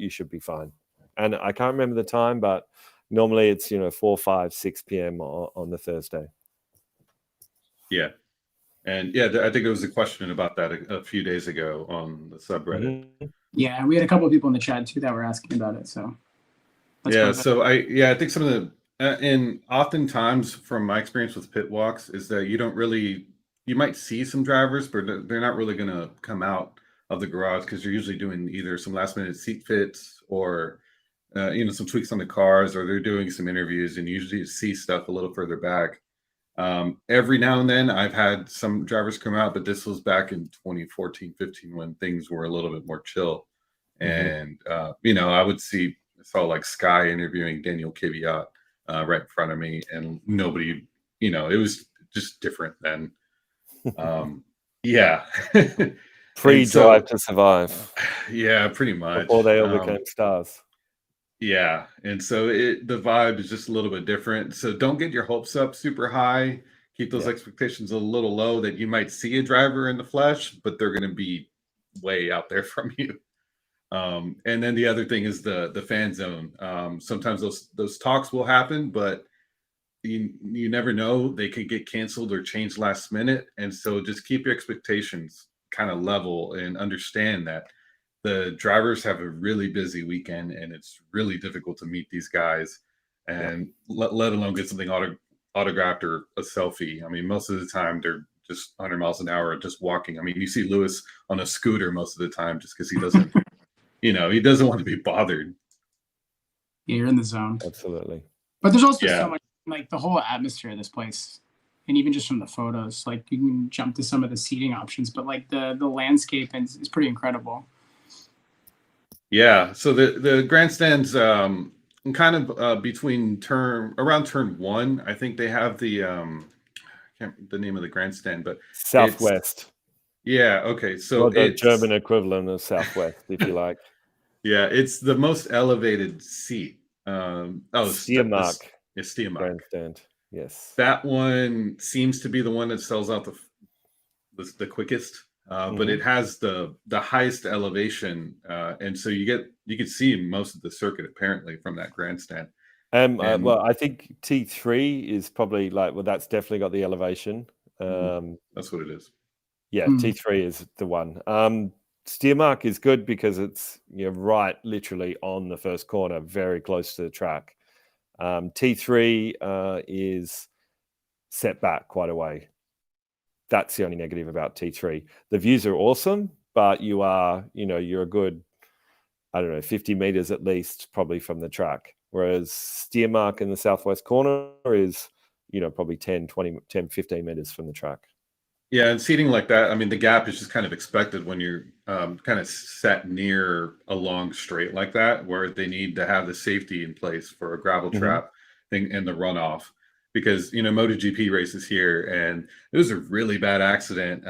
should be fine. And I can't remember the time, but normally it's 4, 5, 6 p.m. on the Thursday. Yeah, and I think there was a question about that a few days ago on the subreddit. Yeah, we had a couple of people in the chat too that were asking about it. So so I think some of the and oftentimes from my experience with pit walks is that you might see some drivers, but they're not really going to come out of the garage because you're usually doing either some last minute seat fits or some tweaks on the cars, or they're doing some interviews, and you usually see stuff a little further back. Every now and then I've had some drivers come out, but this was back in 2014, 15 when things were a little bit more chill. And I saw like Sky interviewing Daniel Kvyat right in front of me, and nobody, it was just different then. Pre-Drive to Survive. Yeah, pretty much. Before they all became stars. Yeah, and so the vibe is just a little bit different. So don't get your hopes up super high. Keep those expectations a little low that you might see a driver in the flesh, but they're going to be way out there from you. And then the other thing is the fan zone. Sometimes those talks will happen, but you never know. They can get canceled or changed last minute. And so just keep your expectations kind of level and understand that the drivers have a really busy weekend, and it's really difficult to meet these guys and let alone get something autographed or a selfie. I mean, most of the time they're just 100 miles an hour just walking. I mean, you see Lewis on a scooter most of the time just because he doesn't, he doesn't want to be bothered. Yeah, you're in the zone. Absolutely. But there's also so much, like the whole atmosphere of this place, and even just from the photos, like you can jump to some of the seating options, but like the landscape is pretty incredible. Yeah, so the grandstands kind of between around turn 1, I think they have the I can't remember the name of the grandstand, but Southwest. Okay, so it's the German equivalent of Southwest, if you like. Yeah, it's the most elevated seat. Steiermark. Steiermark Grandstand. Yes, that one seems to be the one that sells out the quickest. But it has the highest elevation, and so you can see most of the circuit apparently from that grandstand. Well, I think T3 is probably that's definitely got the elevation. That's what it is. Yeah, T3 is the one. Steiermark is good because it's right literally on the first corner, very close to the track. T3 is set back quite a way. That's the only negative about T3. The views are awesome, but you're a good, 50 meters at least probably from the track. Whereas Steiermark in the southwest corner is, probably 10, 15 meters from the track. Yeah, and seating like that, I mean, the gap is just kind of expected when you're kind of set near a long straight like that, where they need to have the safety in place for a gravel trap thing and the runoff. Because MotoGP races here, and it was a really bad accident.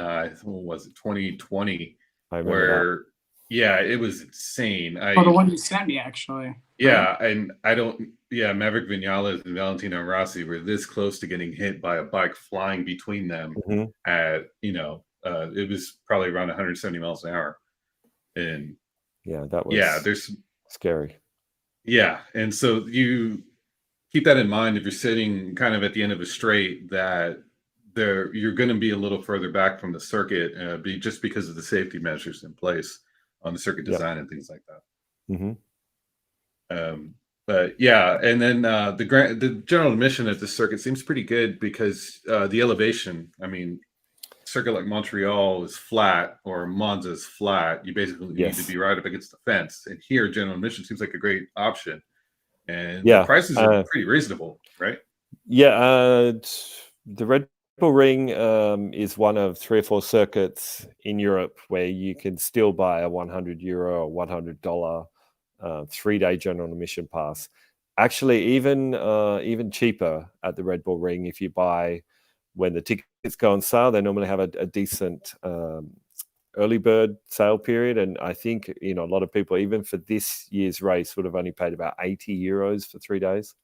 What was it, 2020? Where it was insane. The one you sent me actually. Yeah, and Maverick Vinales and Valentino Rossi were this close to getting hit by a bike flying between them at it was probably around 170 miles an hour, and that was there's scary. Yeah, and so you keep that in mind if you're sitting kind of at the end of a straight, that you're going to be a little further back from the circuit, just because of the safety measures in place on the circuit design and things like that. Mm-hmm. But yeah, and then the general admission at the circuit seems pretty good because the elevation. I mean, circuit like Montreal is flat or Monza is flat. You basically need to be right up against the fence. And here, general admission seems like a great option, and the prices are pretty reasonable, right? Yeah, the Red Bull Ring is one of 3 or 4 circuits in Europe where you can still buy a €100 or $100 3-day general admission pass. Actually, even cheaper at the Red Bull Ring if you buy when the tickets go on sale. They normally have a decent early bird sale period, and I think a lot of people, even for this year's race, would have only paid about €80 for 3 days,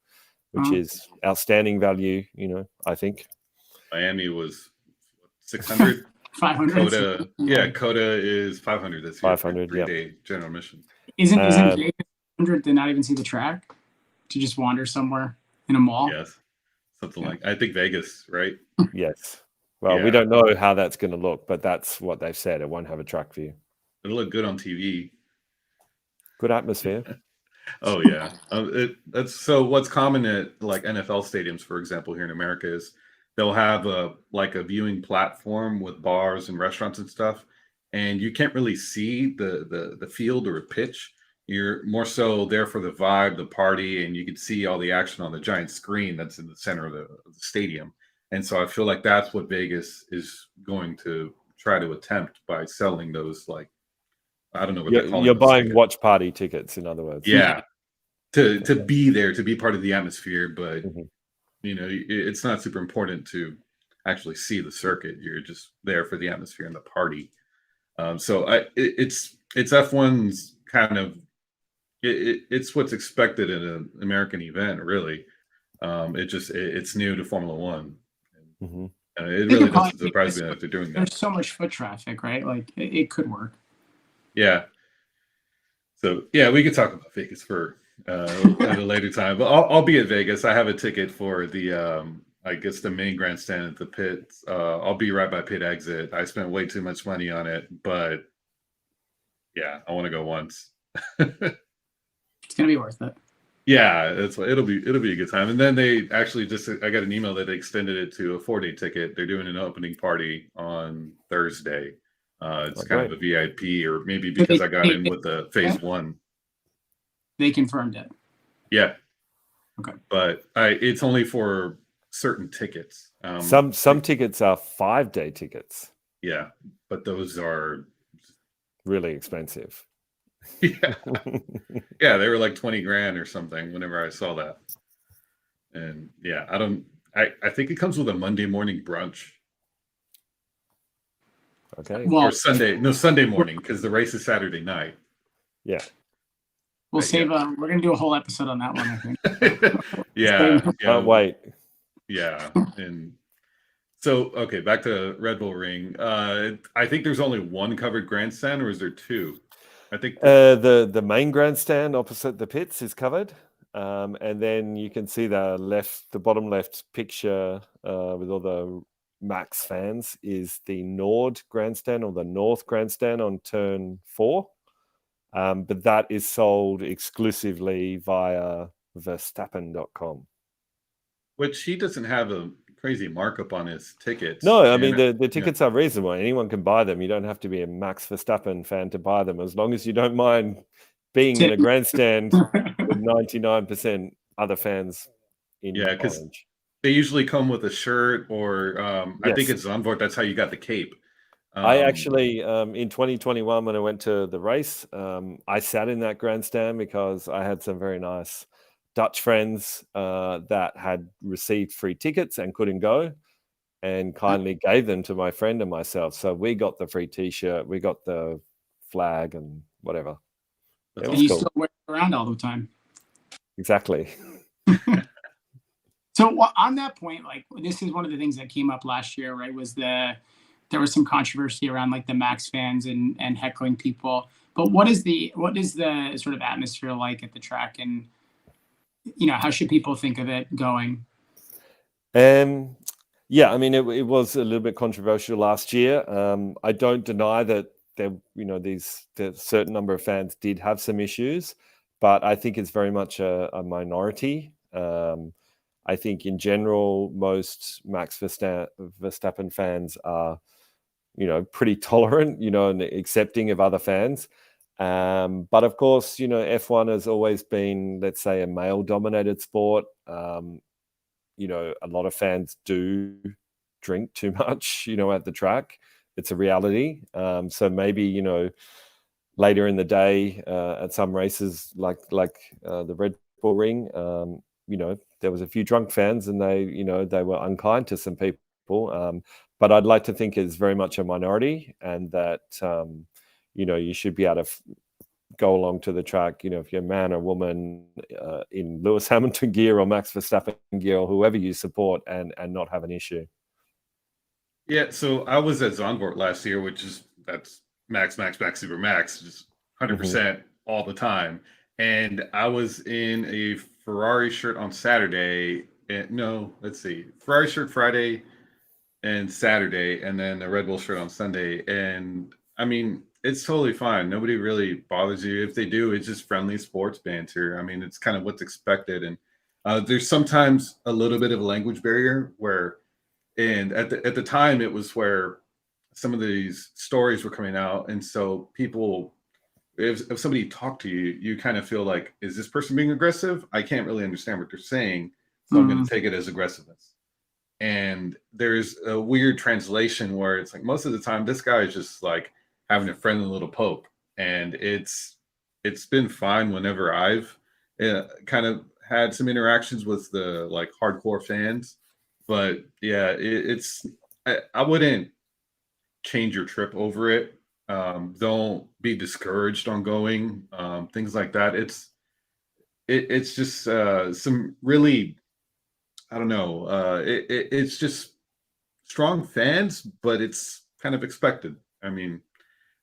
which is outstanding value. I think Miami was 600. 500. Coda is 500 this year. 500, 3-day general admission. Isn't Vegas 100 to not even see the track, to just wander somewhere in a mall? Yes, something like, I think Vegas, right? Yes. Well, we don't know how that's going to look, but that's what they've said. It won't have a track view. It'll look good on TV. Good atmosphere. Oh yeah. That's so. What's common at like NFL stadiums, for example, here in America, is they'll have a viewing platform with bars and restaurants and stuff, and you can't really see the field or a pitch. You're more so there for the vibe, the party, and you can see all the action on the giant screen that's in the center of the stadium. And so I feel like that's what Vegas is going to try to attempt by selling those, like, I don't know what they're calling. You're buying watch party tickets, in other words. Yeah, to be there, to be part of the atmosphere, but it's not super important to actually see the circuit. You're just there for the atmosphere and the party. So it's F1's kind of. It's what's expected in an American event, really. It's new to Formula One. Mm-hmm. It really doesn't surprise me that they're doing that. There's so much foot traffic, right? Like it could work. Yeah. So yeah, we could talk about Vegas for at a later time. But I'll be at Vegas. I have a ticket for the I guess the main grandstand at the pits. I'll be right by pit exit. I spent way too much money on it, but yeah, I want to go once. It's gonna be worth it. Yeah, it'll be a good time. And then they actually I got an email that they extended it to a 4-day ticket. They're doing an opening party on Thursday. It's kind of a VIP, or maybe because I got in with the phase 1. They confirmed it. Yeah. Okay. But it's only for certain tickets. Some tickets are 5-day tickets. Yeah, but those are really expensive. Yeah. Yeah, they were like 20 grand or something whenever I saw that. And yeah, I think it comes with a Monday morning brunch. Okay. Well, or Sunday morning, because the race is Saturday night. Yeah. We'll save we're gonna do a whole episode on that one, I think. Yeah. Can't wait. Yeah. And so okay, back to Red Bull Ring. I think there's only one covered grandstand, or is there 2? I think the main grandstand opposite the pits is covered, and then you can see the bottom left picture with all the Max fans is the Nord grandstand, or the North grandstand on turn 4, but that is sold exclusively via Verstappen.com. which he doesn't have a crazy markup on his tickets. No, I mean the tickets are reasonable. Anyone can buy them. You don't have to be a Max Verstappen fan to buy them, as long as you don't mind being in a grandstand with 99% other fans in orange. They usually come with a shirt, or I think it's Zandvoort. That's how you got the cape. I actually, in 2021, when I went to the race, I sat in that grandstand because I had some very nice Dutch friends that had received free tickets and couldn't go, and kindly gave them to my friend and myself. So we got the free T-shirt, we got the flag and whatever. And you still wear it around all the time. Exactly. So on that point, like, this is one of the things that came up last year, right? Was there was some controversy around like the Max fans and heckling people. But what is the sort of atmosphere like at the track, and how should people think of it going? Yeah, I mean, it was a little bit controversial last year. I don't deny that there, the certain number of fans did have some issues, but I think it's very much a minority. I think in general, most Max Verstappen fans are, pretty tolerant, and accepting of other fans. But of course, F1 has always been, let's say, a male-dominated sport. A lot of fans do drink too much, at the track. It's a reality. So maybe, later in the day at some races like the Red Bull Ring, there was a few drunk fans and they were unkind to some people. But I'd like to think it's very much a minority, and that, you should be able to go along to the track, if you're a man or woman, in Lewis Hamilton gear or Max Verstappen gear or whoever you support, and not have an issue. Yeah, so I was at Zandvoort last year, that's max, super max, just 100% all the time. And I was in a Ferrari shirt on Saturday. No, let's see, Ferrari shirt Friday and Saturday, and then a Red Bull shirt on Sunday. And I mean, it's totally fine. Nobody really bothers you. If they do, it's just friendly sports banter. I mean, it's kind of what's expected. And there's sometimes a little bit of a language barrier and at the time it was where some of these stories were coming out. And so people, if somebody talked to you, you kind of feel like, is this person being aggressive? I can't really understand what they're saying, so I'm going to take it as aggressiveness. And there's a weird translation where it's like, most of the time this guy is just like having a friendly little poke, and it's been fine whenever I've kind of had some interactions with the like hardcore fans. But yeah, I wouldn't change your trip over it. Don't be discouraged on going, things like that. It's just some really, I don't know, it's just strong fans, but it's kind of expected. I mean,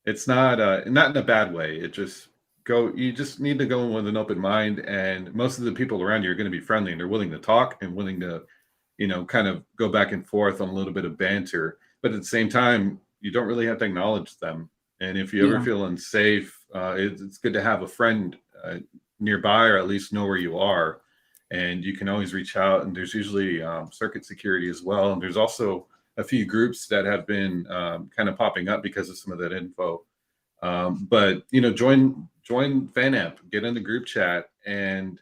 it's not in a bad way. You just need to go in with an open mind, and most of the people around you are going to be friendly, and they're willing to talk and willing to, kind of go back and forth on a little bit of banter. But at the same time, you don't really have to acknowledge them. And if you ever feel unsafe, it's good to have a friend nearby, or at least know where you are. And you can always reach out. And there's usually circuit security as well. And there's also a few groups that have been kind of popping up because of some of that info. But join FanAmp, get in the group chat, and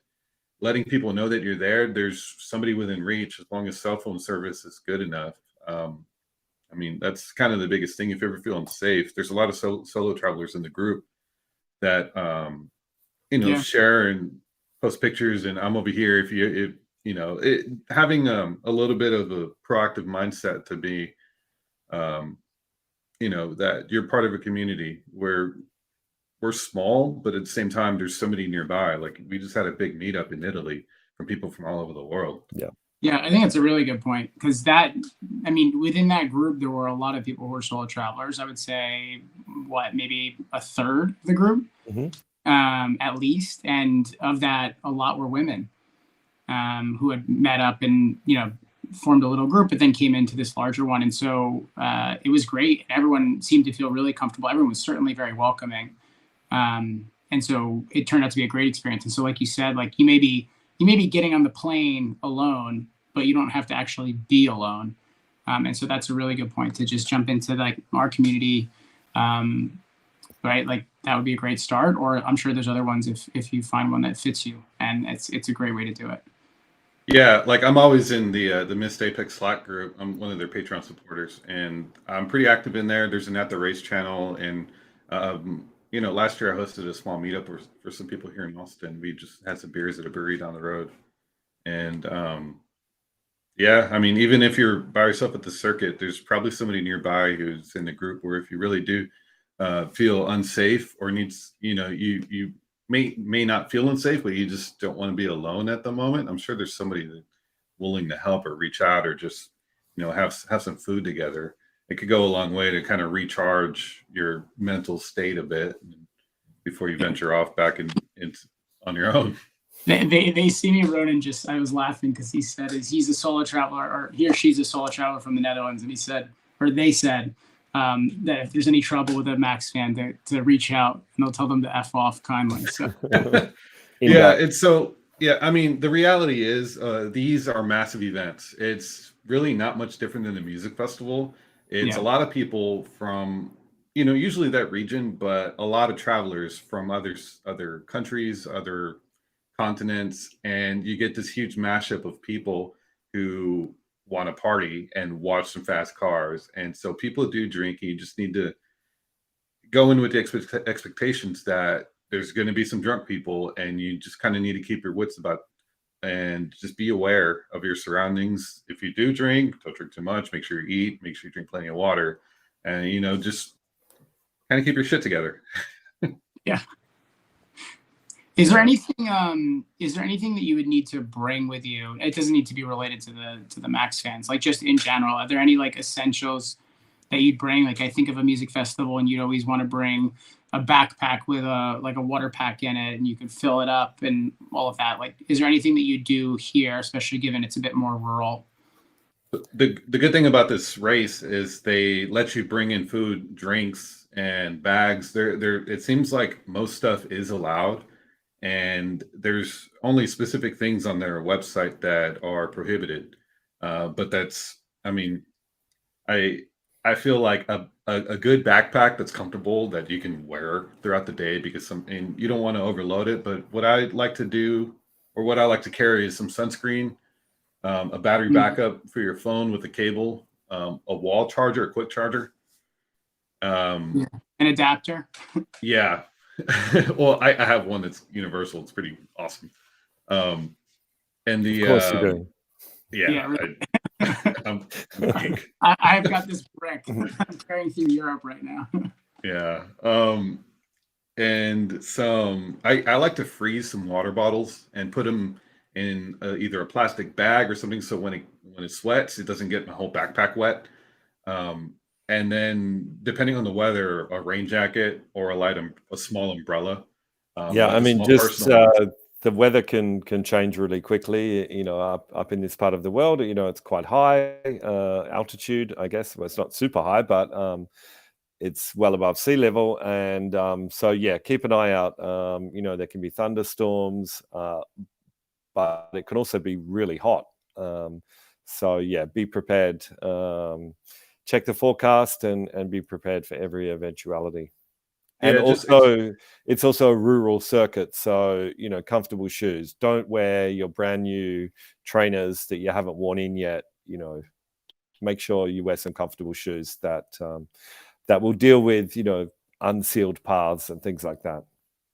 letting people know that you're there. There's somebody within reach, as long as cell phone service is good enough. I mean, that's kind of the biggest thing. If you're ever feeling safe, there's a lot of solo travelers in the group that share and post pictures, and I'm over here. Having a little bit of a proactive mindset to be, that you're part of a community where we're small, but at the same time, there's somebody nearby. Like, we just had a big meetup in Italy from people from all over the world. Yeah, I think it's a really good point, because within that group, there were a lot of people who were solo travelers. I would say, maybe a third of the group, at least. And of that, a lot were women who had met up and, formed a little group, but then came into this larger one. And so it was great. Everyone seemed to feel really comfortable. Everyone was certainly very welcoming. And so it turned out to be a great experience. And so, like you said, like you may be getting on the plane alone, but you don't have to actually be alone. And so that's a really good point, to just jump into like our community, right? Like that would be a great start, or I'm sure there's other ones if you find one that fits you, and it's a great way to do it. Yeah, like I'm always in the Missed Apex Slack group. I'm one of their Patreon supporters, and I'm pretty active in there. There's an At the Race channel, and last year I hosted a small meetup for some people here in Austin. We just had some beers at a brewery down the road, and I mean, even if you're by yourself at the circuit, there's probably somebody nearby who's in the group where if you really do feel unsafe, or needs, you may not feel unsafe, but you just don't want to be alone at the moment, I'm sure there's somebody that's willing to help or reach out, or just have some food together. It could go a long way to kind of recharge your mental state a bit before you venture off back in on your own. They see me, Ronan. Just I was laughing because he said he's a solo traveler, or he or she's a solo traveler from the Netherlands, and he said, or they said, that if there's any trouble with a Max fan, to reach out and they'll tell them to F off kindly. So Yeah, it's so yeah, I mean, the reality is these are massive events. It's really not much different than a music festival. It's a yeah, lot of people from, usually that region, but a lot of travelers from other countries, other continents, and you get this huge mashup of people who want to party and watch some fast cars. And so people do drink, and you just need to go in with the expectations that there's going to be some drunk people, and you just kind of need to keep your wits about and just be aware of your surroundings. If you do drink, don't drink too much. Make sure you eat. Make sure you drink plenty of water, and just kind of keep your shit together. yeah. Is there anything that you would need to bring with you? It doesn't need to be related to the Max fans, like just in general. Are there any like essentials that you'd bring? Like I think of a music festival and you'd always want to bring a backpack with a water pack in it and you can fill it up and all of that. Like, is there anything that you do here, especially given it's a bit more rural? The good thing about this race is they let you bring in food, drinks, and bags. There it seems like most stuff is allowed, and there's only specific things on their website that are prohibited. But that's, I mean, I I feel like a good backpack that's comfortable that you can wear throughout the day, because and you don't want to overload it. But what I like to do, or what I like to carry, is some sunscreen, a battery Mm, backup for your phone with a cable, a wall charger, a quick charger. yeah. Um, An adapter. yeah. Well, I have one that's universal. It's pretty awesome. Um, and Of the course you do. Yeah, yeah, really. I'm a geek. I've got this brick I'm carrying through Europe right now. Yeah. And some I like to freeze some water bottles and put them in either a plastic bag or something, so when it sweats, it doesn't get my whole backpack wet. Um, and then depending on the weather, a rain jacket or a small umbrella, Yeah, like I a mean, small just personal one. the weather can change really quickly. Up in this part of the world, it's quite high altitude. I guess well, it's not super high, but it's well above sea level, and so yeah, keep an eye out. There can be thunderstorms, but it can also be really hot. So yeah, be prepared. Check the forecast and be prepared for every eventuality. And Yeah, also, it's also a rural circuit, so comfortable shoes. Don't wear your brand new trainers that you haven't worn in yet. Make sure you wear some comfortable shoes that will deal with unsealed paths and things like that.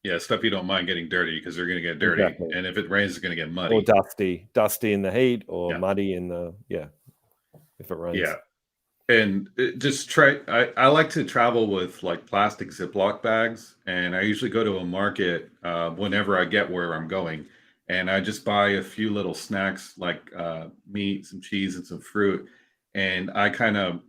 yeah, stuff you don't mind getting dirty, because they're going to get dirty, Exactly. and if it rains, it's going to get Or muddy. dusty in the heat, or Yeah, muddy if it rains. yeah. And just try. I like to travel with like plastic Ziploc bags, and I usually go to a market whenever I get where I'm going, and I just buy a few little snacks like meat, some cheese, and some fruit. And I kind of,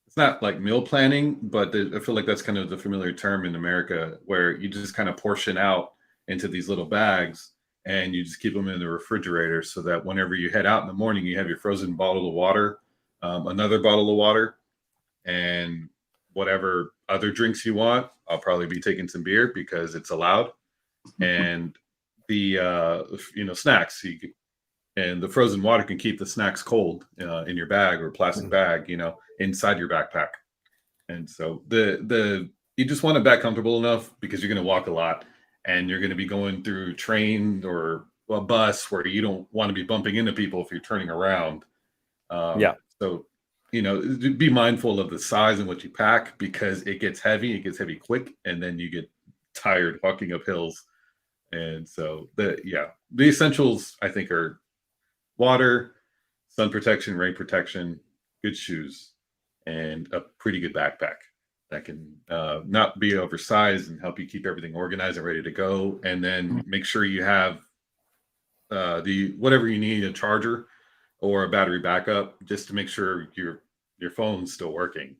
it's not like meal planning, but I feel like that's kind of the familiar term in America, where you just kind of portion out into these little bags, and you just keep them in the refrigerator, so that whenever you head out in the morning, you have your frozen bottle of water, another bottle of water, and whatever other drinks you want. I'll probably be taking some beer because it's allowed, and the snacks. And the frozen water can keep the snacks cold in your bag or plastic bag, inside your backpack. And so the you just want it back comfortable enough, because you're going to walk a lot, and you're going to be going through train or a bus where you don't want to be bumping into people if you're turning around. Yeah. So, be mindful of the size and what you pack, because it gets heavy. It gets heavy quick, and then you get tired walking up hills. And so, the essentials I think are water, sun protection, rain protection, good shoes, and a pretty good backpack that can not be oversized and help you keep everything organized and ready to go. And then make sure you have the whatever you need, a charger or a battery backup, just to make sure your phone's still working.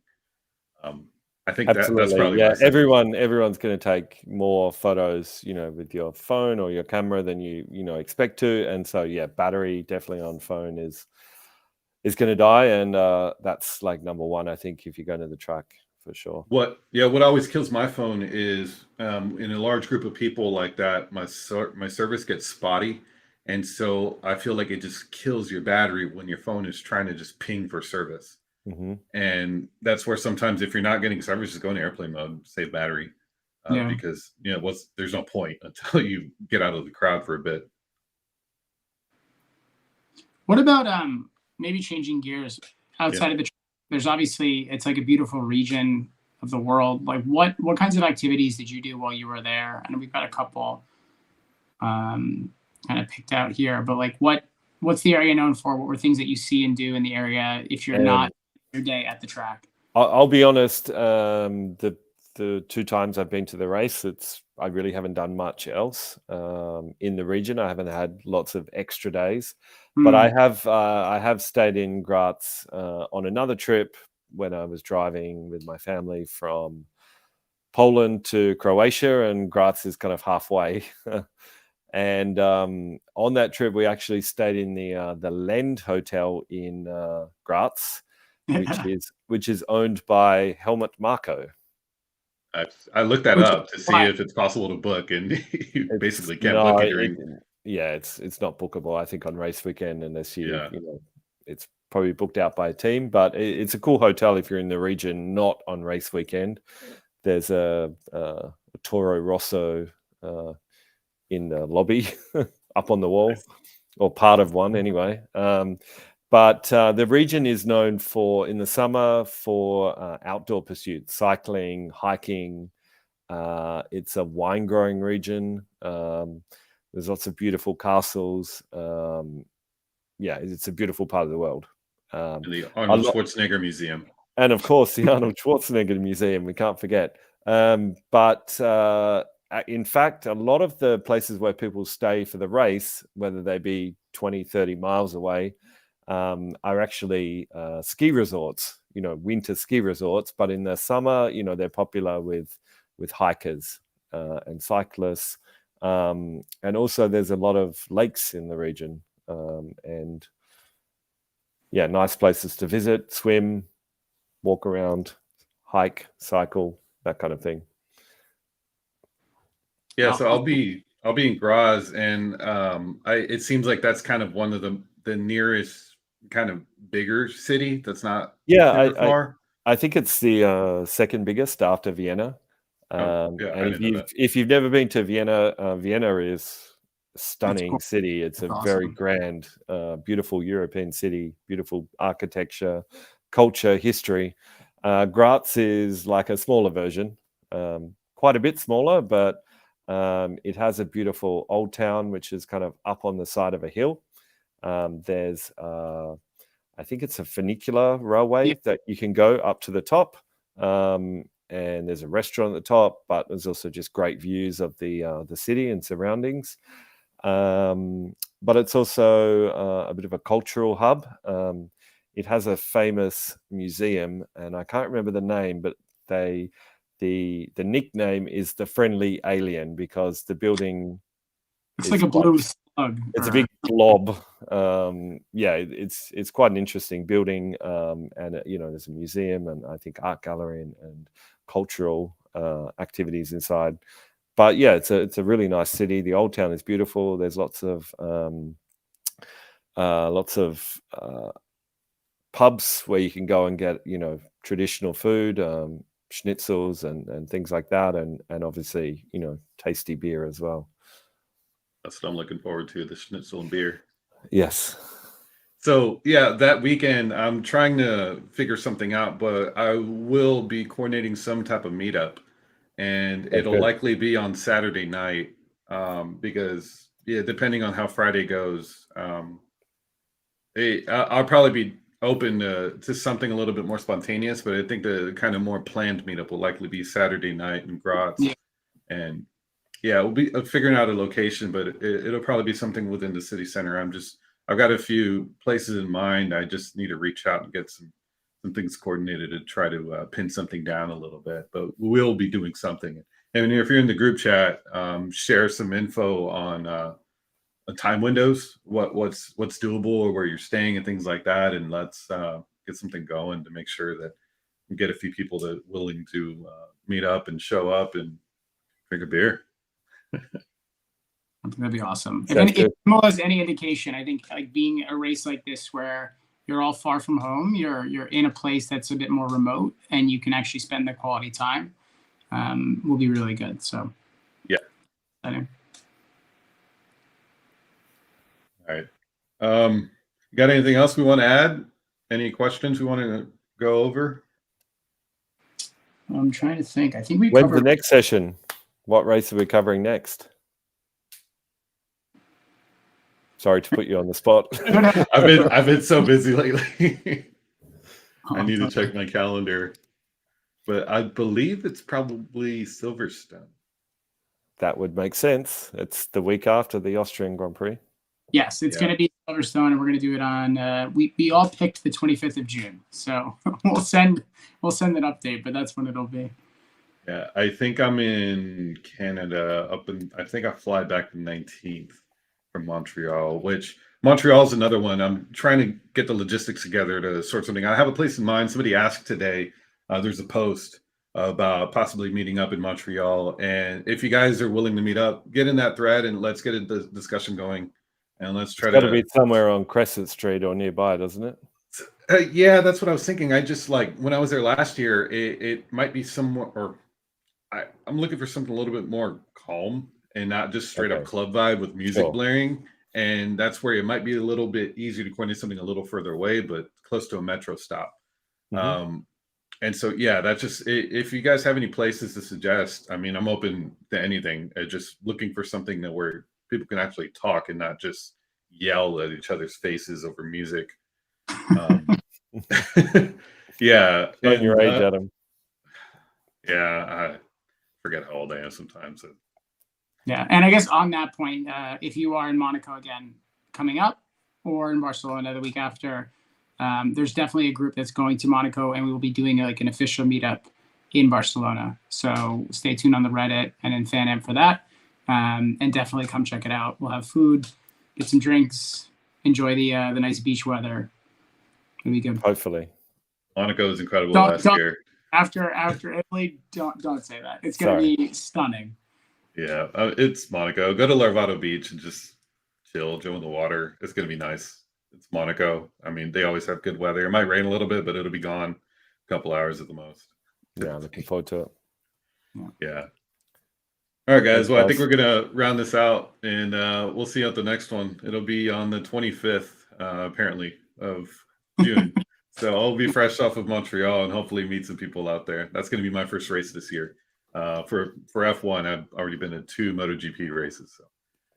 Um, I think that's Absolutely. probably Yeah. my second. Everyone's going to take more photos, with your phone or your camera than you expect to. And so, yeah, battery definitely on phone is going to die. And that's like number one, I think, if you're going to the track for sure. What always kills my phone is in a large group of people like that, my service gets spotty. And so I feel like it just kills your battery when your phone is trying to just ping for service. Mm-hmm. And that's where sometimes if you're not getting service, just go into airplane mode, save battery. Yeah. Because there's no point until you get out of the crowd for a bit. What about maybe changing gears outside of the? There's obviously it's like a beautiful region of the world. Like what kinds of activities did you do while you were there? I know we've got a couple kind of picked out here, but like what's the area known for? What were things that you see and do in the area if you're not your day at the track? I'll be honest. The 2 times I've been to the race, I really haven't done much else in the region. I haven't had lots of extra days, but I have stayed in Graz on another trip when I was driving with my family from Poland to Croatia, and Graz is kind of halfway. And on that trip, we actually stayed in the Lend Hotel in Graz, which is owned by Helmut Marko. I looked that up to see if it's possible to book, and you basically can't book it during. It's not bookable. I think on race weekend, unless it's probably booked out by a team. But it's a cool hotel if you're in the region, not on race weekend. There's a Toro Rosso in the lobby up on the wall, or part of one anyway. But the region is known in the summer for outdoor pursuits, cycling, hiking. It's a wine growing region. There's lots of beautiful castles. It's a beautiful part of the world. The Arnold Schwarzenegger Museum. And of course, the Arnold Schwarzenegger Museum, we can't forget. But in fact, a lot of the places where people stay for the race, whether they be 20, 30 miles away, are actually ski resorts, winter ski resorts. But in the summer, they're popular with hikers and cyclists. And also there's a lot of lakes in the region, and nice places to visit, swim, walk around, hike, cycle, that kind of thing. Yeah, so I'll be in Graz, and it seems like that's kind of one of the nearest kind of bigger city that's not super far. I think it's the second biggest after Vienna. And if you've never been to Vienna, Vienna is a stunning city. It's a very grand, beautiful European city, beautiful architecture, culture, history. Graz is like a smaller version, quite a bit smaller, but it has a beautiful old town, which is kind of up on the side of a hill. There's, I think it's a funicular railway that you can go up to the top. And there's a restaurant at the top, but there's also just great views of the city and surroundings. But it's also a bit of a cultural hub. It has a famous museum, and I can't remember the name, but the nickname is the Friendly Alien, because the building it's like a blue slug. It's a big blob. It's quite an interesting building, and there's a museum and I think art gallery and cultural activities inside. But it's a really nice city. The old town is beautiful. There's lots of pubs where you can go and get traditional food, schnitzels and things like that, and obviously tasty beer as well. That's what I'm looking forward to, the schnitzel and beer. Yes. So that weekend I'm trying to figure something out, but I will be coordinating some type of meetup, and it'll likely be on Saturday night, because depending on how Friday goes, I'll probably be open to something a little bit more spontaneous, but I think the kind of more planned meetup will likely be Saturday night in Graz. And we'll be figuring out a location, but it'll probably be something within the city center. I've got a few places in mind. I just need to reach out and get some some things coordinated to try to pin something down a little bit. But we'll be doing something. And if you're in the group chat, share some info on time windows, what's doable, or where you're staying, and things like that. And let's get something going to make sure that we get a few people that willing to meet up and show up and drink a beer. I think that'd be awesome. Sounds If good. Imola is any indication, I think like being a race like this where you're all far from home, you're in a place that's a bit more remote, and you can actually spend the quality time, will be really good. So Yeah. Anyway. All right. Got anything else we want to add? Any questions we want to go over? I'm trying to think. I think we When's the covered. next session? What race are we covering next? Sorry to put you on the spot. I've been so busy lately. I need to check my calendar, but I believe it's probably Silverstone. That would make sense. It's the week after the Austrian Grand Prix. Yes, it's going to be Silverstone, and we're going to do it on. We all picked the 25th of June, so we'll send an update, but that's when it'll be. Yeah, I think I'm in Canada. I think I fly back the 19th from Montreal. Which Montreal's another one. I'm trying to get the logistics together to sort something out. I have a place in mind. Somebody asked today. There's a post about possibly meeting up in Montreal, and if you guys are willing to meet up, get in that thread and let's get a discussion going. And let's try Got to be somewhere on Crescent Street or nearby, doesn't it? Yeah, that's what I was thinking. I just like when I was there last year, it might be somewhere, or I'm looking for something a little bit more calm and not just straight up club vibe with music blaring. And that's where it might be a little bit easier to coordinate something a little further away, but close to a metro stop. Mm-hmm. And so, yeah, that's just, if you guys have any places to suggest, I mean, I'm open to anything. Just looking for something that where people can actually talk and not just yell at each other's faces over music. Yeah. Showing your age, Adam. Yeah, I forget how old I am sometimes. Yeah, and I guess on that point, if you are in Monaco again coming up, or in Barcelona the week after, there's definitely a group that's going to Monaco, and we will be doing like an official meetup in Barcelona. So stay tuned on the Reddit and in FanAm for that, and definitely come check it out. We'll have food, get some drinks, enjoy the nice beach weather. It'll be good. Hopefully, Monaco was incredible last year. After Italy, don't say that. It's going to be stunning. Yeah, it's Monaco. Go to Larvado Beach and just chill in the water. It's going to be nice. It's Monaco. I mean, they always have good weather. It might rain a little bit, but it'll be gone a couple hours at the most. Yeah, looking forward to it. Yeah. All right, guys. Well, I think we're going to round this out, and we'll see you at the next one. It'll be on the 25th, apparently, of June. So I'll be fresh off of Montreal and hopefully meet some people out there. That's going to be my first race this year. For F1, I've already been to 2 MotoGP races. So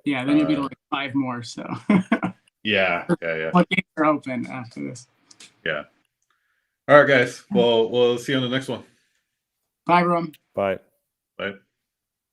yeah, then you'll be to like 5 more. So yeah. What gates are open after this? Yeah. All right, guys. Well, we'll see you on the next one. Bye, everyone. Bye. Bye.